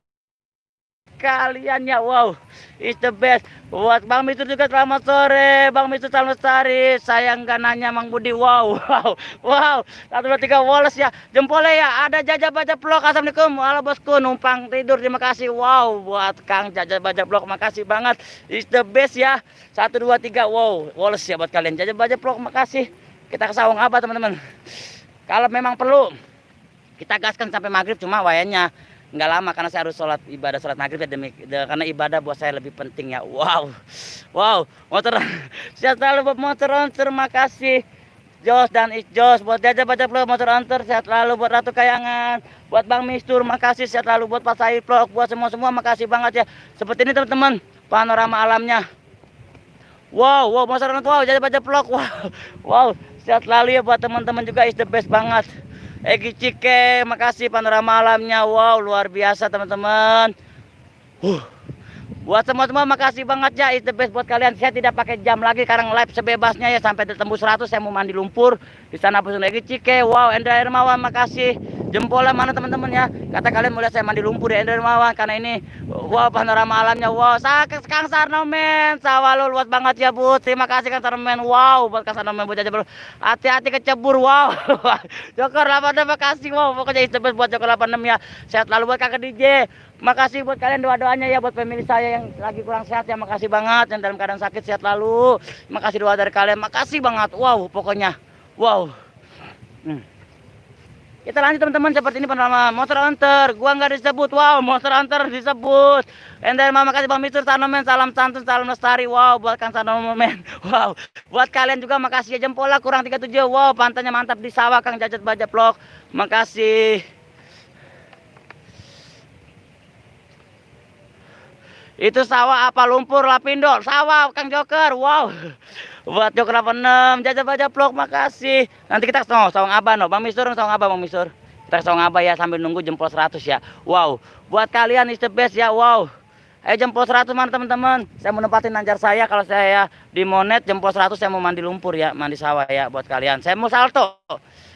kalian ya. Wow. is the best. Buat Bang Mistur juga selamat sore. Bang Mistur selamat lestari. Saya nggak nanya Mang Budi. Wow, wow, wow. 1, 2, 3 Wallace ya. Jempolnya ya. Ada Jajah Baja Vlog. Assalamualaikum. Halo bosku. Numpang tidur. Terima kasih. Wow, buat Kang Jajah Baja Vlog. Makasih banget. Is the best ya. 1, 2, 3. Wow, Wallace ya buat kalian. Jajah Baja Vlog. Makasih. Kita ke Sawang Abah teman-teman. Kalau memang perlu kita gaskan sampai maghrib, cuma wayanya nggak lama karena saya harus ibadah sholat maghrib ya, karena ibadah buat saya lebih penting ya. Wow, wow, motor sehat selalu buat motor terima kasih Jos dan Jos, buat Jajah Baja Vlog motor antar sehat selalu, buat Ratu Kayangan, buat Bang Mistur makasih, sehat selalu buat Pak Said Vlog, buat semua makasih banget ya. Seperti ini teman-teman panorama alamnya. Wow, wow, motor antar, wow, Jajah Baja Vlog, wow, wow, sehat selalu ya buat teman-teman juga, is the best banget. Egi Cike, makasih panorama alamnya. Wow, luar biasa teman-teman. Buat semua makasih banget ya, it's the best buat kalian. Saya tidak pakai jam lagi, sekarang live sebebasnya ya sampai tembus 100. Saya mau mandi lumpur di sana pun Egi Cike. Wow, Endra Hermawan makasih. Jempolnya mana teman-teman ya? Kata kalian mulai saya mandi lumpur di Endra Hermawan karena ini wow panorama alamnya. Wow, Kang Sarnomen, sawah lu luas banget ya, Bu. Terima kasih Kang Sarnomen. Wow, buat Kang Sarnomen buat Jajah. Hati-hati kecebur. Wow. Joker 86 makasih. Wow, pokoknya it's the best buat Joker 86 ya. Sehat lalu buat Kakak DJ. Makasih buat kalian doa-doanya ya, buat pemilih saya yang lagi kurang sehat ya, makasih banget. Yang dalam keadaan sakit sehat lalu. Makasih doa dari kalian. Makasih banget. Wow, pokoknya. Wow. Kita lanjut teman-teman, seperti ini panorama motor hunter. Gua nggak disebut. Wow, motor hunter disebut. Ender mama kasih Bang Mistur Sanomen, salam santun, salam lestari. Wow, buat Kang Sanomen. Wow, buat kalian juga makasih ya, jempolnya kurang 37. Wow, pantainya mantap di sawah Kang Jajah Baja Vlog. Makasih. Itu sawah apa lumpur Lapindo? Sawah Kang Joker. Wow. Buat Joker 86, Jajah Baja Vlog makasih. Nanti kita Sawang Abah no. Bang Mistur Sawang Abah, Bang Mistur. Kita Sawang Abah ya sambil nunggu jempol 100 ya. Wow. Buat kalian is the best ya. Wow. Ayo jempol 100 mana teman-teman. Saya mau nempatin nanjar saya, kalau saya di monet jempol 100 saya mau mandi lumpur ya, mandi sawah ya buat kalian. Saya mau salto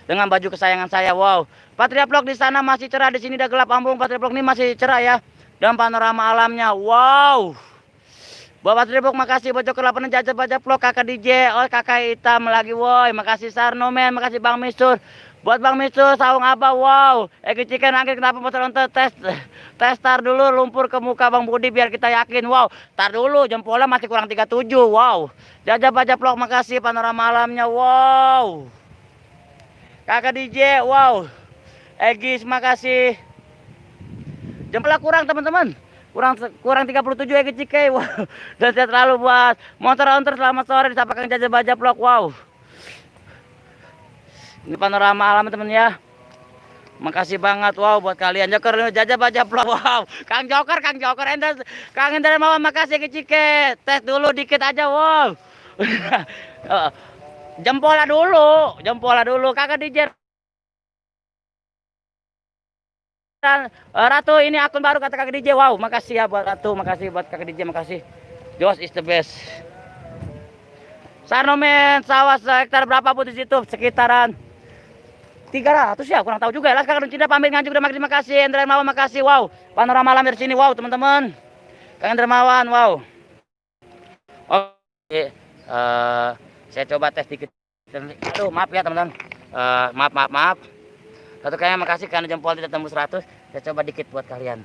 dengan baju kesayangan saya. Wow. Patria Vlog di sana masih cerah, di sini udah gelap ambung. Patria Vlog ini masih cerah ya. Dan panorama alamnya. Wow. Buat Patria Vlog makasih, buat Joker 8 Jajah Baja Vlog, Kakak DJ, oh Kakak Hitam lagi, woi, makasih Sarnomen, makasih Bang Mistur. Buat Bang Mistur, Sawang Abah, wow. Egi Chicken angin kenapa motor nonton tar dulu lumpur ke muka Bang Budi biar kita yakin. Wow, tar dulu jempolnya masih kurang 37. Wow. Jajah Baja Vlog makasih panorama alamnya. Wow. Kakak DJ, wow. Egi makasih. Jempolnya kurang teman-teman. Kurang 37 Egi Cike. Wow. Dan sehat selalu buat motor hunter, selamat sore disapa Kang Jajah Baja Vlog. Wow. Ini panorama alam teman ya. Makasih banget. Wow, buat kalian Joker Jajah Baja Vlog. Wow. Kang Joker Ender, Kang Ender Mawar makasih Egi Cike. Tes dulu dikit aja. Wow. Jempolnya dulu. Kakak DJ Ratu, ini akun baru kata Kakak DJ. Wow, makasih ya buat Ratu, makasih buat Kakak DJ, makasih. Jos is the best. Sarnomen, sawah hektar berapa Bu di situ? Sekitaran 300 ya, kurang tahu juga. Lah Kakak Cinta pamit nganjuk, terima kasih. Endra Mawan makasih. Wow, panorama alam dari sini. Wow, teman-teman. Kang Endra Mawan, wow. Oke, saya coba tes dikit. Aduh, maaf ya teman-teman. Maaf. Satu kayaknya makasih karena jempol tidak tembus 100. Saya coba dikit buat kalian.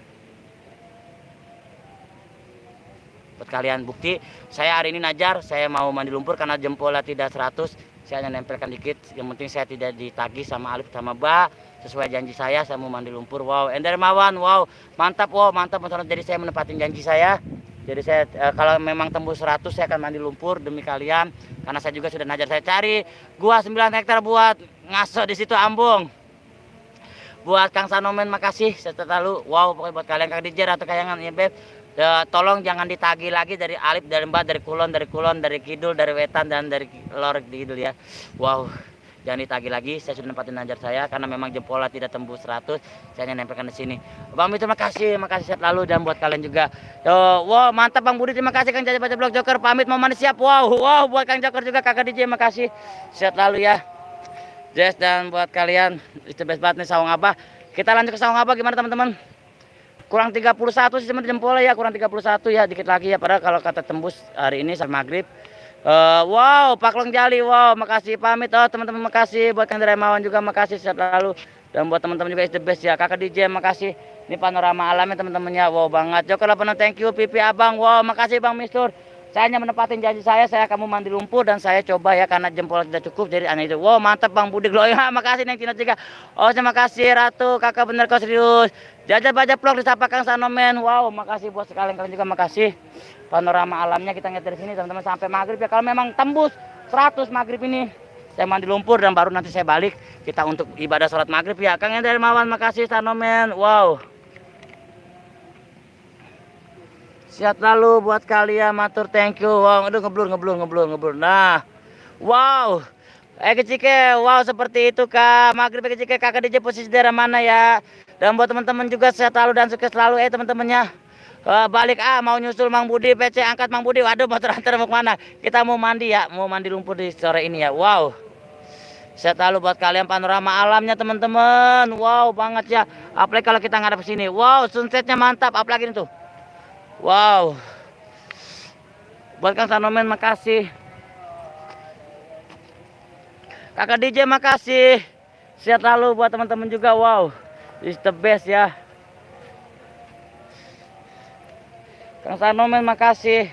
Buat kalian bukti, saya hari ini najar, saya mau mandi lumpur karena jempolnya tidak 100. Saya hanya nempelkan dikit. Yang penting saya tidak ditagih sama Alif sama Ba. Sesuai janji saya mau mandi lumpur. Wow, Ender Mawan, wow, mantap. Jadi saya menepatin janji saya. Jadi saya kalau memang tembus 100 saya akan mandi lumpur demi kalian. Karena saya juga sudah najar, saya cari gua 9 hektar buat ngaso di situ ambung. Buat Kang Sanomen makasih selalu. Wow, pokoknya buat kalian Kang DJ atau kayangan ya Beb. Tolong jangan ditagih lagi dari Alif, dari Mbak, dari Kulon, dari Kidul, dari Wetan dan dari Lor Kidul ya. Wow. Jangan ditagih lagi, saya sudah nempatin najar saya karena memang jempolnya tidak tembus 100. Saya hanya nempelkan di sini. Bang Mistur makasih sehat lalu dan buat kalian juga. Wow, mantap Bang Budi, terima kasih Kang Jajah Baja Vlog Joker pamit mau mandi siap. Wow, buat Kang Joker juga Kakak DJ makasih. Sehat lalu ya. Jess dan buat kalian itu best banget nih Sawang Abah. Kita lanjut ke Sawang Abah gimana teman-teman? kurang 31 sih sebenarnya jempolnya ya, kurang 31 ya, dikit lagi ya. Padahal kalau kata tembus hari ini sampai maghrib. Wow, Pak Long Jali, wow, makasih pamit. Oh teman-teman, makasih buat Kang Dermawan juga, makasih sehat lalu. Dan buat teman-teman juga is the best ya. Kakak DJ makasih. Ini panorama alamnya teman-temannya, wow banget. Joko Laponan, thank you. Pipi Abang, wow, makasih Bang Mistur. Saya hanya menepatin janji saya akan mandi lumpur dan saya coba ya karena jempol tidak cukup jadi aneh itu. Wow, mantap Bang Budi Glow ya, makasih Neng Cina Cika. Oh, terima kasih Ratu, kakak bener kau serius. Jajah baca vlog disapa Kang Sanomen. Wow, makasih buat sekalian kalian juga makasih. Panorama alamnya kita lihat dari sini teman-teman sampai maghrib ya. Kalau memang tembus 100 maghrib ini saya mandi lumpur dan baru nanti saya balik kita untuk ibadah sholat maghrib ya. Kang Dermawan makasih Sanomen. Wow. Sehat lalu buat kalian, matur thank you. Wow, aduh ngeblur. Nah, wow. Kecike, wow seperti itu Kak. Maghrib Kecike, kakak DJ posisi daerah mana ya? Dan buat teman-teman juga sehat lalu dan sukses selalu teman-temannya. Balik mau nyusul Mang Budi, PC angkat Mang Budi. Waduh, motor antar mau kemana? Kita mau mandi ya, mau mandi lumpur di sore ini ya. Wow. Sehat lalu buat kalian, panorama alamnya teman-teman. Wow banget ya. Apalagi kalau kita ngadep sini. Wow, sunsetnya mantap. Apalagi itu. Wow. Buat Kang Sanomen makasih. Kakak DJ makasih. Sehat lalu buat teman-teman juga. Wow. It's the best ya. Kang Sanomen makasih.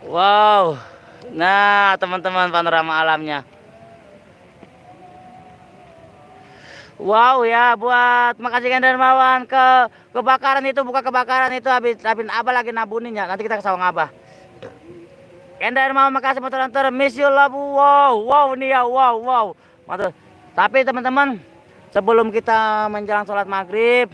Wow. Nah, teman-teman panorama alamnya. Wow ya, buat makasih Kang Dermawan. Kebakaran itu bukan kebakaran itu habis Abah lagi nabunin ya. Nanti kita ke sawang Abah. Kang Dermawan makasih motor antar. Miss you love. Wow nih ya, wow. Matur. Tapi teman-teman, sebelum kita menjelang sholat maghrib,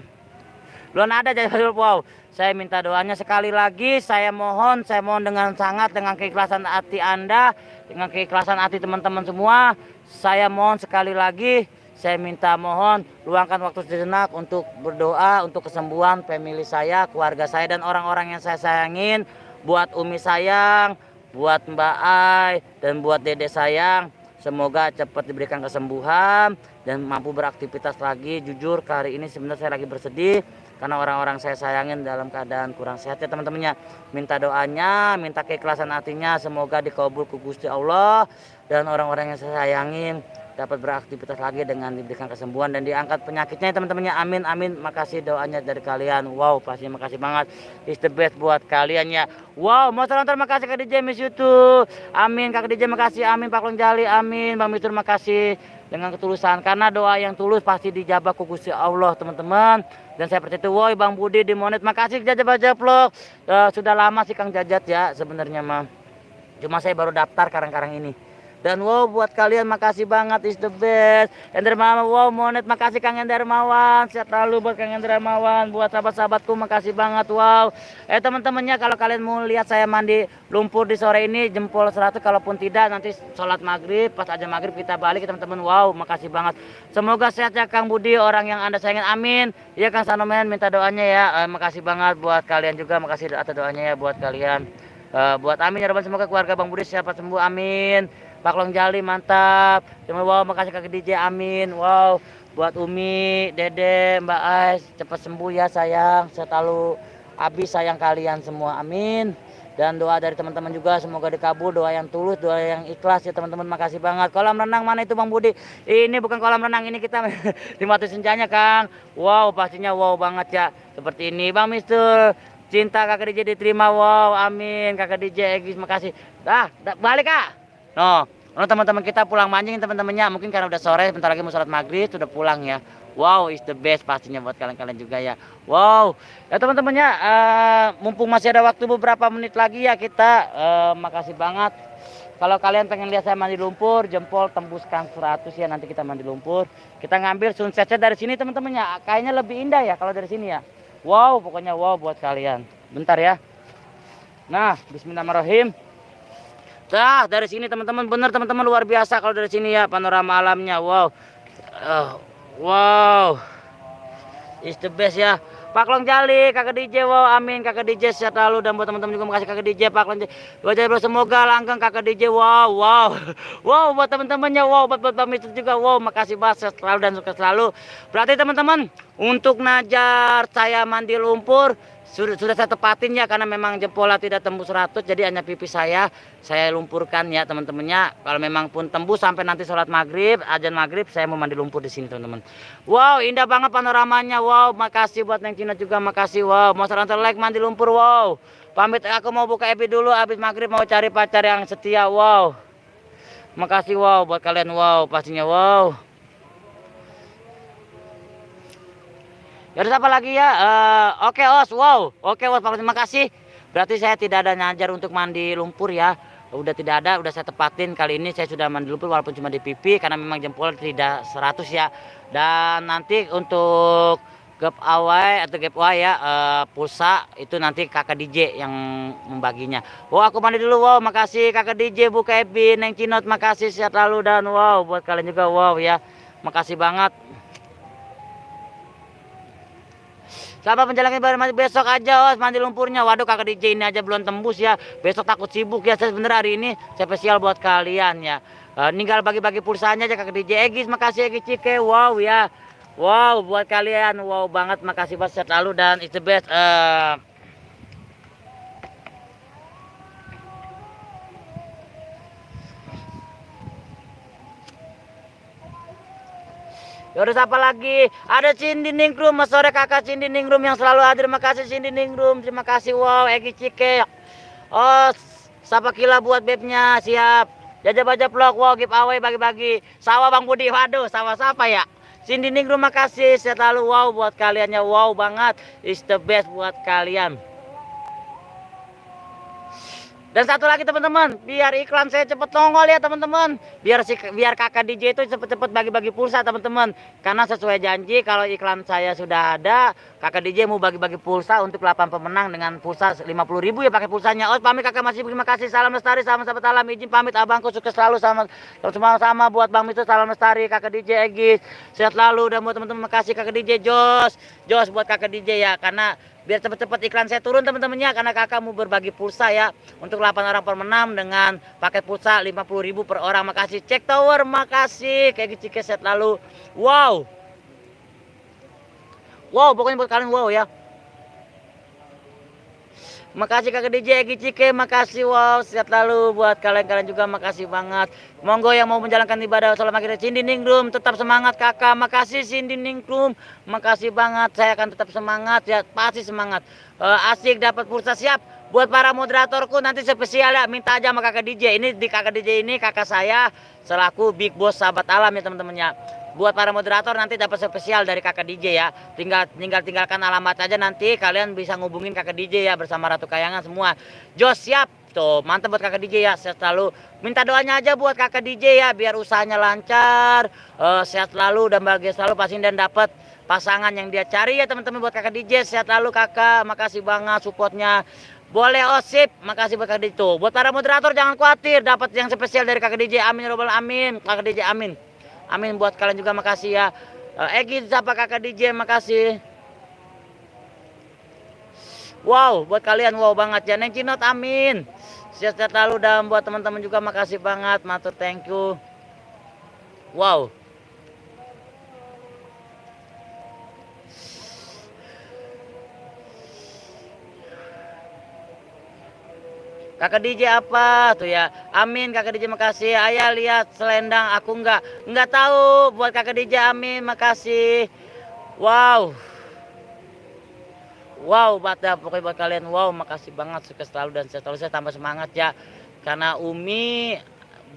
belum ada jadi wow. Saya minta doanya sekali lagi. Saya mohon dengan sangat, dengan keikhlasan hati Anda, dengan keikhlasan hati teman-teman semua. Saya mohon sekali lagi. Saya minta mohon luangkan waktu sejenak untuk berdoa untuk kesembuhan family saya, keluarga saya dan orang-orang yang saya sayangin. Buat Umi sayang, buat Mbak Ai dan buat Dede sayang. Semoga cepat diberikan kesembuhan dan mampu beraktivitas lagi. Jujur hari ini sebenarnya saya lagi bersedih karena orang-orang saya sayangin dalam keadaan kurang sehat ya teman-temannya. Minta doanya, minta keikhlasan hatinya, semoga dikabul ke Gusti Allah dan orang-orang yang saya sayangin dapat beraktivitas lagi dengan diberikan kesembuhan dan diangkat penyakitnya teman-temannya. Amin. Makasih doanya dari kalian. Wow, pastinya makasih banget. It's the best buat kalian ya. Wow, mau nonton makasih Kak DJ, miss you too. Amin, Kak DJ makasih. Amin, Pak Long Jali. Amin, Bang Mistur makasih dengan ketulusan karena doa yang tulus pasti dijabah ku Gusti Allah teman-teman. Dan saya percaya itu. Woi, Bang Budi di Monet makasih Jajat baca vlog. Sudah lama sih Kang Jajat ya sebenarnya mah. Cuma saya baru daftar karang-karang ini. Dan wow buat kalian makasih banget, is the best. Kang Dermawan, wow Monet makasih Kang Dermawan. Sehat selalu buat Kang Dermawan. Buat sahabat-sahabatku makasih banget, wow. Teman-temannya kalau kalian mau lihat saya mandi lumpur di sore ini jempol 100, kalaupun tidak nanti sholat maghrib, pas aja maghrib kita balik teman-teman. Wow makasih banget. Semoga sehat ya Kang Budi, orang yang Anda sayangin, amin. Ya Kang Sanomen minta doanya ya. Makasih banget buat kalian juga, makasih atas doanya ya buat kalian. Buat amin ya Rabban, semoga keluarga Bang Budi cepat sembuh, amin. Pak Long Jali mantap. Wow makasih Kak DJ, amin. Wow buat Umi, Dede, Mbak Ais cepat sembuh ya sayang. Selalu habis sayang kalian semua, amin. Dan doa dari teman-teman juga semoga dikabul, doa yang tulus, doa yang ikhlas ya teman-teman, makasih banget. Kolam renang mana itu Bang Budi? Ini bukan kolam renang, ini kita di Matu Senjanya Kang. Wow pastinya wow banget ya. Seperti ini Bang Mistur. Cinta Kakak DJ diterima, wow amin. Kakak DJ Egis makasih. Balik Kak. No, teman-teman kita pulang mancing teman-temannya. Mungkin karena udah sore, bentar lagi mau sholat maghrib, sudah pulang ya. Wow, is the best pastinya buat kalian-kalian juga ya. Wow, ya teman-temannya, mumpung masih ada waktu beberapa menit lagi ya kita, makasih banget. Kalau kalian pengen lihat saya mandi lumpur, jempol tembuskan 100 ya, nanti kita mandi lumpur. Kita ngambil sunsetnya dari sini teman-temannya. Kayaknya lebih indah ya kalau dari sini ya. Wow, pokoknya wow buat kalian. Bentar ya. Nah, bismillahirrahmanirrahim. Dari sini teman-teman, bener teman-teman, luar biasa kalau dari sini ya panorama alamnya. Wow. Wow. It's the best ya. Pak Long Jali, kakak DJ, wow, amin, kakak DJ sehat selalu, dan buat teman-teman juga makasih kakak DJ, Pak Long Jali, semoga langgeng kakak DJ, wow, wow, wow, buat teman-temannya, wow, buat Bang Mister juga, wow, makasih banget sehat selalu dan sukses selalu. Berarti teman-teman, untuk najar saya mandi lumpur sudah saya tepatin ya, karena memang jempolnya tidak tembus 100, jadi hanya pipi saya lumpurkan ya teman-temannya. Kalau memang pun tembus sampai nanti sholat maghrib, azan maghrib, saya mau mandi lumpur di sini teman-teman. Wow, indah banget panoramanya, wow, makasih buat Neng Cina juga, makasih, wow, mau saran like mandi lumpur, wow. Pamit, aku mau buka FB dulu, habis maghrib mau cari pacar yang setia, wow. Makasih, wow, buat kalian, wow, pastinya, wow. Ya udah apa lagi ya? Oke Os, wow, oke Os, terima kasih. Berarti saya tidak ada nyajar untuk mandi lumpur ya. Udah tidak ada, udah saya tepatin. Kali ini saya sudah mandi lumpur walaupun cuma di pipi, karena memang jempol tidak 100 ya. Dan nanti untuk giveaway ya, pulsa itu nanti kakak DJ yang membaginya. Wow, aku mandi dulu, wow, makasih kakak DJ, buka FB Neng Cinot, makasih sehat selalu, dan wow buat kalian juga, wow ya, makasih banget. Selamat menjalankan ibadah besok aja Os mandi lumpurnya. Waduh, kakak DJ ini aja belum tembus ya. Besok takut sibuk ya. Saya sebenarnya hari ini spesial buat kalian ya. Tinggal bagi-bagi pulsanya aja kakak DJ. Egis, makasih Egis Cike. Wow ya. Wow buat kalian. Wow banget, makasih banget sehat selalu dan it's the best. Yaudah, siapa lagi? Ada Cindy Ningrum, mas sore kakak Cindy Ningrum yang selalu hadir. Terima kasih Cindy Ningrum, terima kasih, wow, Egi Cike. Oh, siapa kila buat bebnya, siap. Jajah baca vlog, wow, giveaway bagi-bagi. Sawah Bang Budi, waduh, sawah siapa ya? Cindy Ningrum, makasih, sehat selalu, wow, buat kaliannya, wow banget. It's the best buat kalian. Dan satu lagi teman-teman, biar iklan saya cepet nongol ya teman-teman. Biar kakak DJ itu cepet-cepet bagi-bagi pulsa teman-teman. Karena sesuai janji kalau iklan saya sudah ada, kakak DJ mau bagi-bagi pulsa untuk 8 pemenang dengan pulsa 50.000 ya pakai pulsanya. Oh, pamit kakak, masih terima kasih. Salam lestari, salam sahabat alam. Izin pamit abangku, sukses selalu sama buat Bang Mister, salam lestari, kakak DJ Egis. Sehat selalu, dan buat teman-teman makasih kakak DJ Jos buat kakak DJ ya, karena biar cepet-cepet iklan saya turun teman-temannya, karena kakak mau berbagi pulsa ya untuk 8 orang pemenang dengan paket pulsa 50.000 per orang. Makasih Cek Tower, makasih kayak gitu, set lalu, wow pokoknya buat kalian, wow ya. Makasih kakak DJ Egi Cike, makasih, wow, sehat lalu buat kalian juga, makasih banget. Monggo yang mau menjalankan ibadah sholat maghrib. Cindy Ningrum, tetap semangat kakak, makasih Cindy Ningrum, makasih banget, saya akan tetap semangat ya, pasti semangat. Asik dapat pulsa, siap. Buat para moderatorku nanti spesial ya, minta aja sama kakak DJ. Ini di kakak DJ ini kakak saya selaku big boss sahabat alam ya teman-temannya. Buat para moderator nanti dapat spesial dari kakak DJ ya. Tinggalkan alamat aja, nanti kalian bisa ngubungin kakak DJ ya bersama Ratu Kayangan semua. Jos, siap. Tuh, mantap buat kakak DJ ya. Sehat selalu. Minta doanya aja buat kakak DJ ya biar usahanya lancar, sehat selalu dan bahagia selalu pasti, dan dapat pasangan yang dia cari ya teman-teman. Buat kakak DJ sehat selalu kakak. Makasih banget supportnya. Boleh Osip, makasih buat kakak DJ tuh. Buat para moderator jangan khawatir, dapat yang spesial dari kakak DJ. Amin robbal amin. Kakak DJ amin. Amin buat kalian juga, makasih ya. Egi siapa kakak DJ, makasih. Wow buat kalian, wow banget ya. Neng Cinot, amin. Sehat-sehat selalu, dan buat teman-teman juga makasih banget, matur, thank you. Wow. Kakak DJ apa tuh ya? Amin kakak DJ, makasih. Ayah lihat selendang, aku nggak tahu. Buat kakak DJ amin, makasih. Wow pokoknya buat kalian, wow makasih banget, sukses selalu dan selalu. Saya tambah semangat ya, karena Umi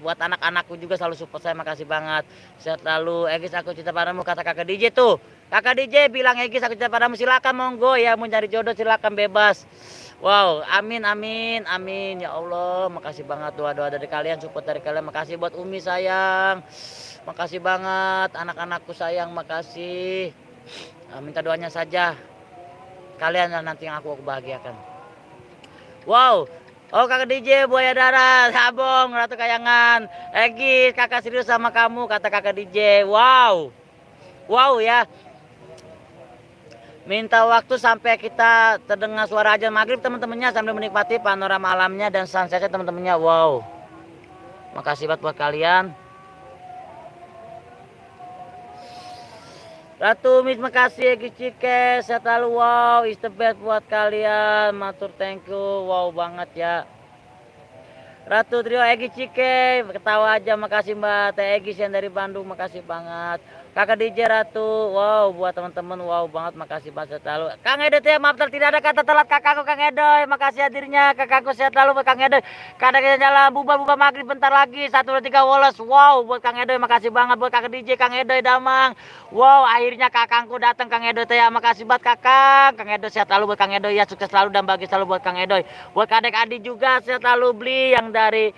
buat anak-anakku juga selalu support saya, makasih banget. Sehat selalu. Egis, aku cinta padamu, kata kakak DJ tuh. Kakak DJ bilang Egis aku cinta padamu, silakan monggo ya, mau cari jodoh silakan bebas. Wow, amin ya Allah, makasih banget doa-doa dari kalian, support dari kalian, makasih buat Umi sayang, makasih banget, anak-anakku sayang, makasih. Minta doanya saja, kalian nanti yang aku bahagiakan. Wow, oh kakak DJ Buaya Darat, Sabong, Ratu Kayangan, Egi, kakak serius sama kamu, kata kakak DJ. Wow ya. minta waktu sampai kita terdengar suara azan maghrib teman-temannya, sambil menikmati panorama alamnya dan sunsetnya teman-temannya. Wow, makasih banget buat kalian. Ratu Miss, makasih Egi Cike, sehat selalu. Wow, is the best buat kalian. Matur thank you. Wow banget ya. Ratu Trio Egi Cike, ketawa aja, makasih Mbak Teh Egi yang dari Bandung, makasih banget. Kakak DJ Ratu, wow buat teman-teman, wow banget, makasih banget sehat selalu. Kang Edo ya, maaf tidak ada kata telat kakakku Kang Edo, makasih hadirnya kakakku, sehat selalu buat Kang Edo. Kadang jalan bubar maghrib bentar lagi, 1 2 3 Wallace, wow buat Kang Edo, makasih banget buat kakak DJ Kang Edo Damang. Wow, akhirnya kakangku datang Kang Edo ya, makasih banget kakak. Kang Edo sehat selalu buat Kang Edo ya, sukses selalu dan bahagia selalu buat Kang Edo. Buat kadek adik juga sehat selalu, beli yang dari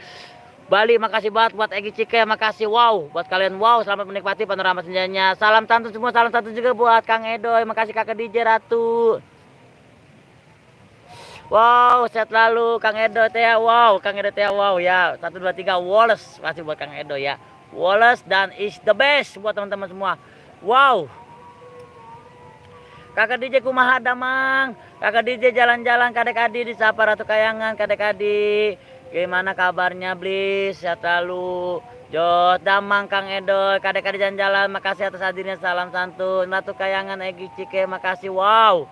Bali, makasih banget buat Egi Cike, makasih. Wow buat kalian, wow selamat menikmati panorama senjanya. Salam santun semua, salam santun juga buat Kang Edoy, makasih kakak DJ Ratu. Wow sehat selalu Kang Edo ya, wow Kang Edo ya, wow ya. 1 2 3 Wallace, masih buat Kang Edo ya. Wallace dan is the best buat teman-teman semua. Wow, kakak DJ kumaha Damang, kakak DJ jalan-jalan, kadek adik di Sapa Ratu Kayangan, kadek adik gimana kabarnya, Blis sehat selalu. Jos Damang Kang Edo, kadek-kadek jalan-jalan, makasih atas hadirnya, salam santun. Ratu Kayangan Egi Cike, makasih. Wow,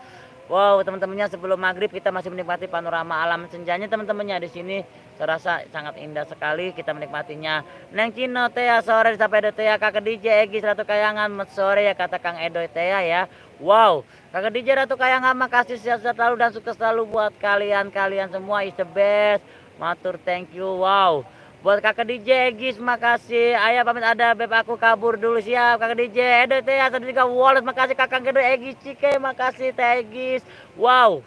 wow teman-temannya, sebelum maghrib kita masih menikmati panorama alam senjanya teman-temannya di sini. Saya rasa sangat indah sekali kita menikmatinya. Neng Cino Tea sore di Sapa Edo Tea, kakak DJ Egi Ratu Kayangan sore ya, kata Kang Edo Tea ya. Wow, kakak DJ Ratu Kayangan, makasih sehat-sehat selalu dan sukses selalu buat kalian semua, is the best. Matur thank you. Wow buat kakak DJ Egis, makasih. Ayah pamit, ada beb aku kabur dulu, siap kakak DJ Edo Teh 1 3 Wallace, makasih kakak Edo Egis Cike, makasih Teh Egis. Wow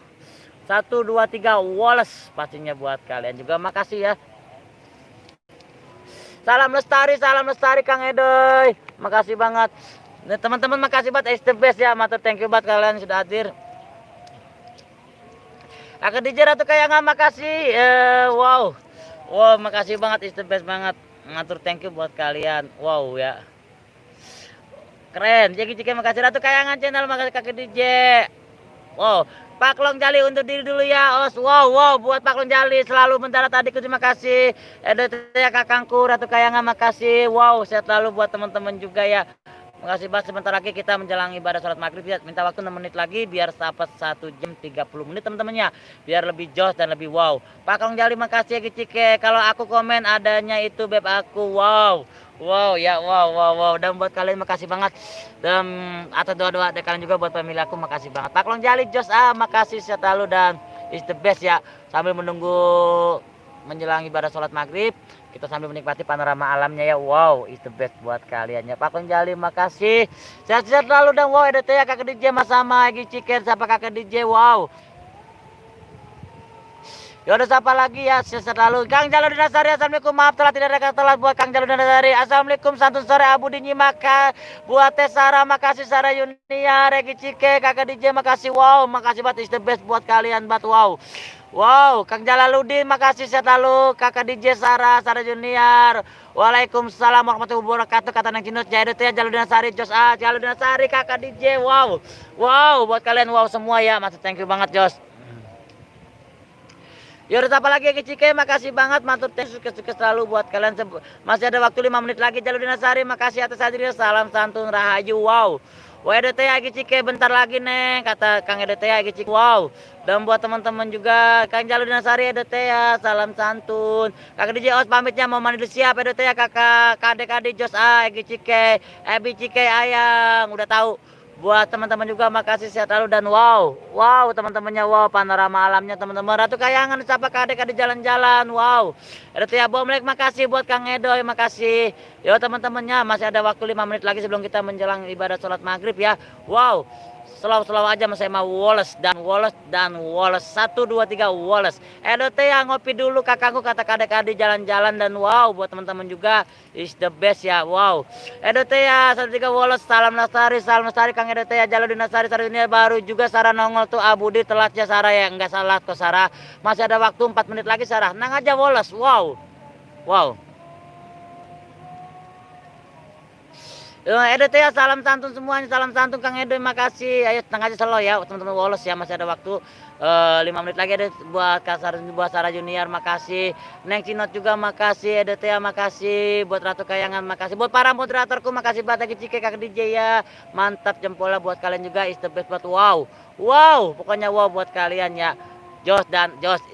1 2 3 Wallace pastinya buat kalian juga, makasih ya. Salam lestari Kang Edoy, makasih banget. Nah, teman-teman makasih banget, is the best ya. Matur thank you buat kalian sudah hadir. Kakak DJ Ratu Kayangan, makasih. Wow, wow makasih banget, is the best banget. Ngatur thank you buat kalian. Wow ya, keren. Jadi Cike, makasih. Ratu Kayangan channel, makasih kakak DJ. Wow, Pak Long Jali untuk diri dulu ya, Os. Wow, wow buat Pak Long Jali selalu mendarat adikku, terima kasih. Edo ya kakangku Ratu Kayangan, makasih. Wow sehat selalu buat teman-teman juga ya. Makasih banget, sebentar lagi kita menjelang ibadah sholat maghrib ya. Minta waktu 6 menit lagi biar dapat 1 jam 30 menit teman-temannya. Biar lebih jos dan lebih wow. Pak Long Jali, makasih ya Cike. Kalau aku komen adanya itu beb aku. Wow. Wow ya, wow. Dan buat kalian makasih banget. Dan atas doa-doa dari kalian juga buat pemilih aku, makasih banget. Pak Long Jali jos makasih sehat selalu dan is the best ya. Sambil menunggu menjelang ibadah sholat maghrib, kita sambil menikmati panorama alamnya ya. Wow is the best buat kalian ya. Pak Long Jali, makasih. Sehat-sehat selalu dan wow Edo ya kakak DJ, mas sama Egi Cike, siapa kakak DJ. Wow, yaudah siapa lagi ya, sehat selalu. Kang Jalur Dinasari, assalamualaikum, maaf telah tidak ada kata telat buat Kang Jalur Dinasari. Assalamualaikum, santun sore Abu Dinyi, maka buat Teh Sarah, makasih Sarah Yunia, Egi Cike, kakak DJ, makasih. Wow, makasih banget, is the best buat kalian banget. Wow, wow Kang Jalaluddin, makasih sehat selalu. Kakak DJ Sarah Junior, waalaikumsalam warahmatullahi wabarakatuh. Kata Neng Cinut Jaido Teh Jalur Dinasari, Jos Jalur Dinasari, kakak DJ. Wow, wow buat kalian, wow semua ya, masih thank you banget Jos. Yaudah apa lagi Egi Cike, makasih banget, matur teh sukses selalu buat kalian. Masih ada waktu 5 menit lagi. Jalur Dinasari, makasih atas hadirnya, salam santun rahayu. Wow, wah Edo Teh Egi Cike, bentar lagi Neng, kata Kang Edo Teh Egi Cike. Wow, dan buat teman-teman juga Kang Jalur Dinasari, Edo Teh salam santun. Kakak DJ Os pamitnya, mau mandi dulu, siap Edo Teh kakak kadek-kadek Jos Egi Cike, Ebi Cike ayang, udah tahu. Buat teman-teman juga makasih sehat selalu dan wow teman-temannya, wow panorama alamnya teman-teman. Ratu Kayangan, siapa kadek-kadek jalan-jalan. Wow Edo Teh Bomlek, makasih buat Kang Edoy, makasih. Yo teman-temannya, masih ada waktu 5 menit lagi sebelum kita menjelang ibadah sholat maghrib ya. Wow, selalu aja mas, saya mau Wallace dan Wallace 1 2 3 Wallace. Edo Teh ngopi dulu kakakku, kata kadek-kadek jalan-jalan dan wow buat teman-teman juga is the best ya. Wow Edo Teh 1 3 Wallace, salam lestari Kang Edo Teh Jalur Dinasari Sardunia. Baru juga Sarah nongol tuh Abudi, telat ya Sarah ya, enggak salah kok Sarah, masih ada waktu 4 menit lagi Sarah, nang aja Wallace. Wow Edo teh ya, salam santun semuanya, salam santun Kang Edo, makasih. Ayo tenang aja selo ya teman-teman Woles ya, masih ada waktu 5 menit lagi ada buat buat Sarah Junior, makasih. Neng Cinot juga makasih, Edo teh ya, makasih. Buat Ratu Kayangan makasih. Buat para moderatorku makasih banget lagi Cike Kak DJ ya. Mantap jempolnya buat kalian juga, is the best buat wow. Wow, pokoknya wow buat kalian ya. Jos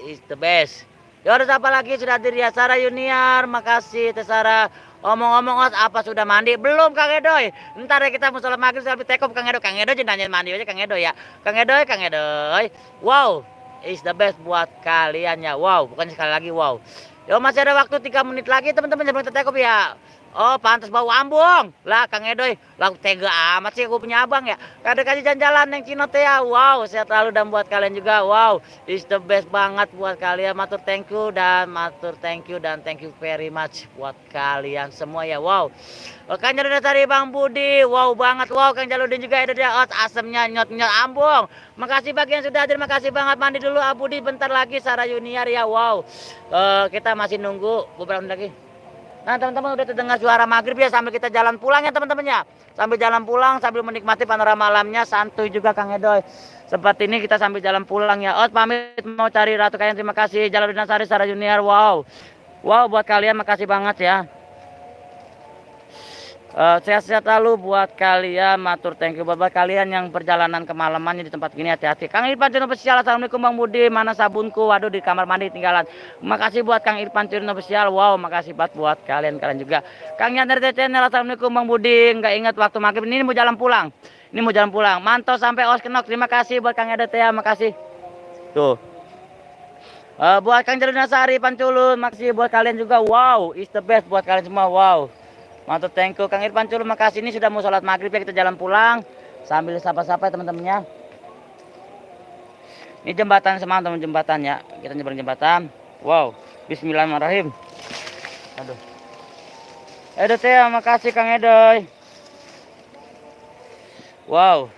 is the best. Ya udah apa lagi sudah hadir ya Sarah Junior, makasih Teh Sarah. Omong-omong apa sudah mandi? Belum Kang Edoy. Ntar ya kita mau sholat maghrib sampai tekop Kang Edoy. Kang Edoy jangan nanya mandi aja Kang Edoy ya. Kang Edoy. Wow, is the best buat kalian ya. Wow, bukannya sekali lagi wow. Yo masih ada waktu 3 menit lagi teman-teman sebelum kita tekop ya. Oh pantas bau ambung. Lah Kang Edoy, lah tega amat sih aku punya abang ya. Kada kasih jalan-jalan Neng Cinot ya. Wow, sehat selalu dan buat kalian juga. Wow, is the best banget buat kalian. Matur thank you dan thank you very much buat kalian semua ya. Wow. Kang Jaludin dari Bang Budi. Wow banget. Wow, Kang Jaludin juga ada dia. Oh, asemnya nyot-nyot ambung. Makasih bagi yang sudah hadir. Makasih banget. Mandi dulu Budi bentar lagi Sarah Junior ya. Wow. Kita masih nunggu beberapa menit lagi. Nah teman-teman udah terdengar suara maghrib ya, sambil kita jalan pulang ya teman-teman ya. Sambil jalan pulang sambil menikmati panorama alamnya, santuy juga Kang Edoy. Seperti ini kita sambil jalan pulang ya. Oh pamit mau cari Ratu Kayan, terima kasih. Jaludin Sari Sarah Junior, wow. Wow buat kalian makasih banget ya. Sehat-sehat selalu buat kalian, matur thank you buat kalian yang perjalanan kemalamannya di tempat gini, hati-hati. Kang Irfan Curno Official, assalamualaikum Bang Budi, mana sabunku, waduh di kamar mandi tinggalan. Makasih buat Kang Irfan Curno Official, wow makasih banget buat kalian juga. Kang Yander Channel, assalamualaikum Bang Budi, nggak ingat waktu maghrib, ini mau jalan pulang. Mantau sampai Oskenok, terima kasih buat Kang Yander ya, makasih. Tuh. Buat Kang Jaludin Sari Panculun, makasih buat kalian juga, wow, is the best buat kalian semua, wow. Mantap thank you Kang Irfan Culu, makasih. Ini sudah mau sholat maghrib ya, kita jalan pulang sambil sapa-sapa teman-temannya. Ini jembatan sama teman jembatan ya, kita nyebrang jembatan. Wow, bismillahirrahmanirrahim. Aduh teh, makasih Kang Edoy. Wow.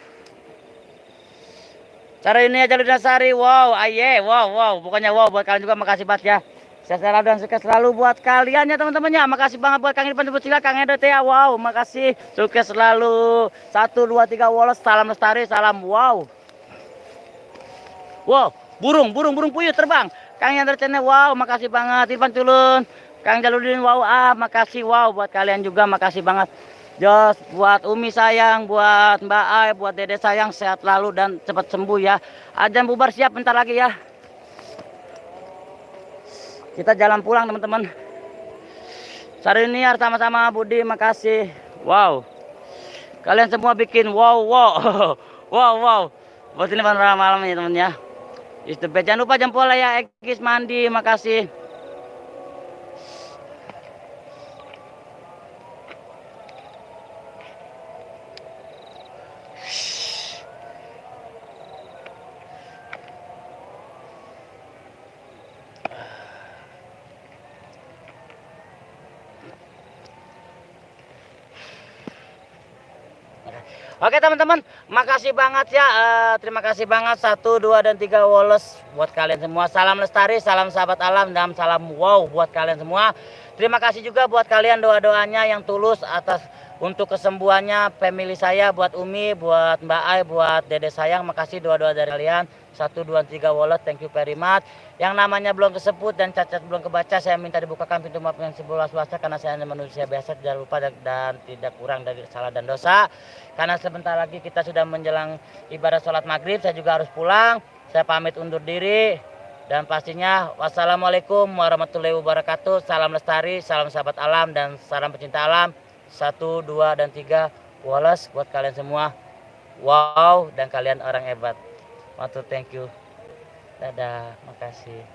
Cara ini aja Jaludin Sari, wow, aye, wow, pokoknya wow buat kalian juga, makasih banget ya. Sehat selalu dan sukses selalu buat kalian ya teman-teman ya. Makasih banget buat Kang Irfan Culu, Kang Edo ya. Wow, makasih. Sukses selalu. 1 2 3 Woles, salam lestari, salam wow. Wow, burung puyuh terbang. Kang Yander Channel, wow, makasih banget. Irfan Culun, Kang Jaludin, wow, makasih wow buat kalian juga, makasih banget. Jos, buat Umi sayang, buat Mbak Ai, buat Dede sayang, sehat selalu dan cepat sembuh ya. Azan bubar siap bentar lagi ya. Kita jalan pulang teman-teman. Sarah Junior sama-sama Budi, makasih. Wow. Kalian semua bikin wow. Buat ini panorama malam ya teman ya. Jangan lupa jempol ya, Ekis mandi, makasih. Oke teman-teman, makasih banget ya. Terima kasih banget 1 2 dan 3 Woles buat kalian semua. Salam lestari, salam sahabat alam dan salam wow buat kalian semua. Terima kasih juga buat kalian doa-doanya yang tulus atas untuk kesembuhannya family saya, buat Umi, buat Mbak Ai, buat Dede sayang. Makasih doa-doa dari kalian. 1 2 3 Woles, thank you very much. Yang namanya belum kesebut dan cacat belum kebaca, saya minta dibukakan pintu maaf yang seluas-luasnya karena saya hanya manusia biasa, tidak lupa dan tidak kurang dari salah dan dosa. Karena sebentar lagi kita sudah menjelang ibadah sholat maghrib, saya juga harus pulang. Saya pamit undur diri. Dan pastinya wassalamualaikum warahmatullahi wabarakatuh. Salam lestari, salam sahabat alam dan salam pecinta alam. 1 2 dan 3 Woles buat kalian semua. Wow, dan kalian orang hebat. Matur thank you. Dadah, makasih.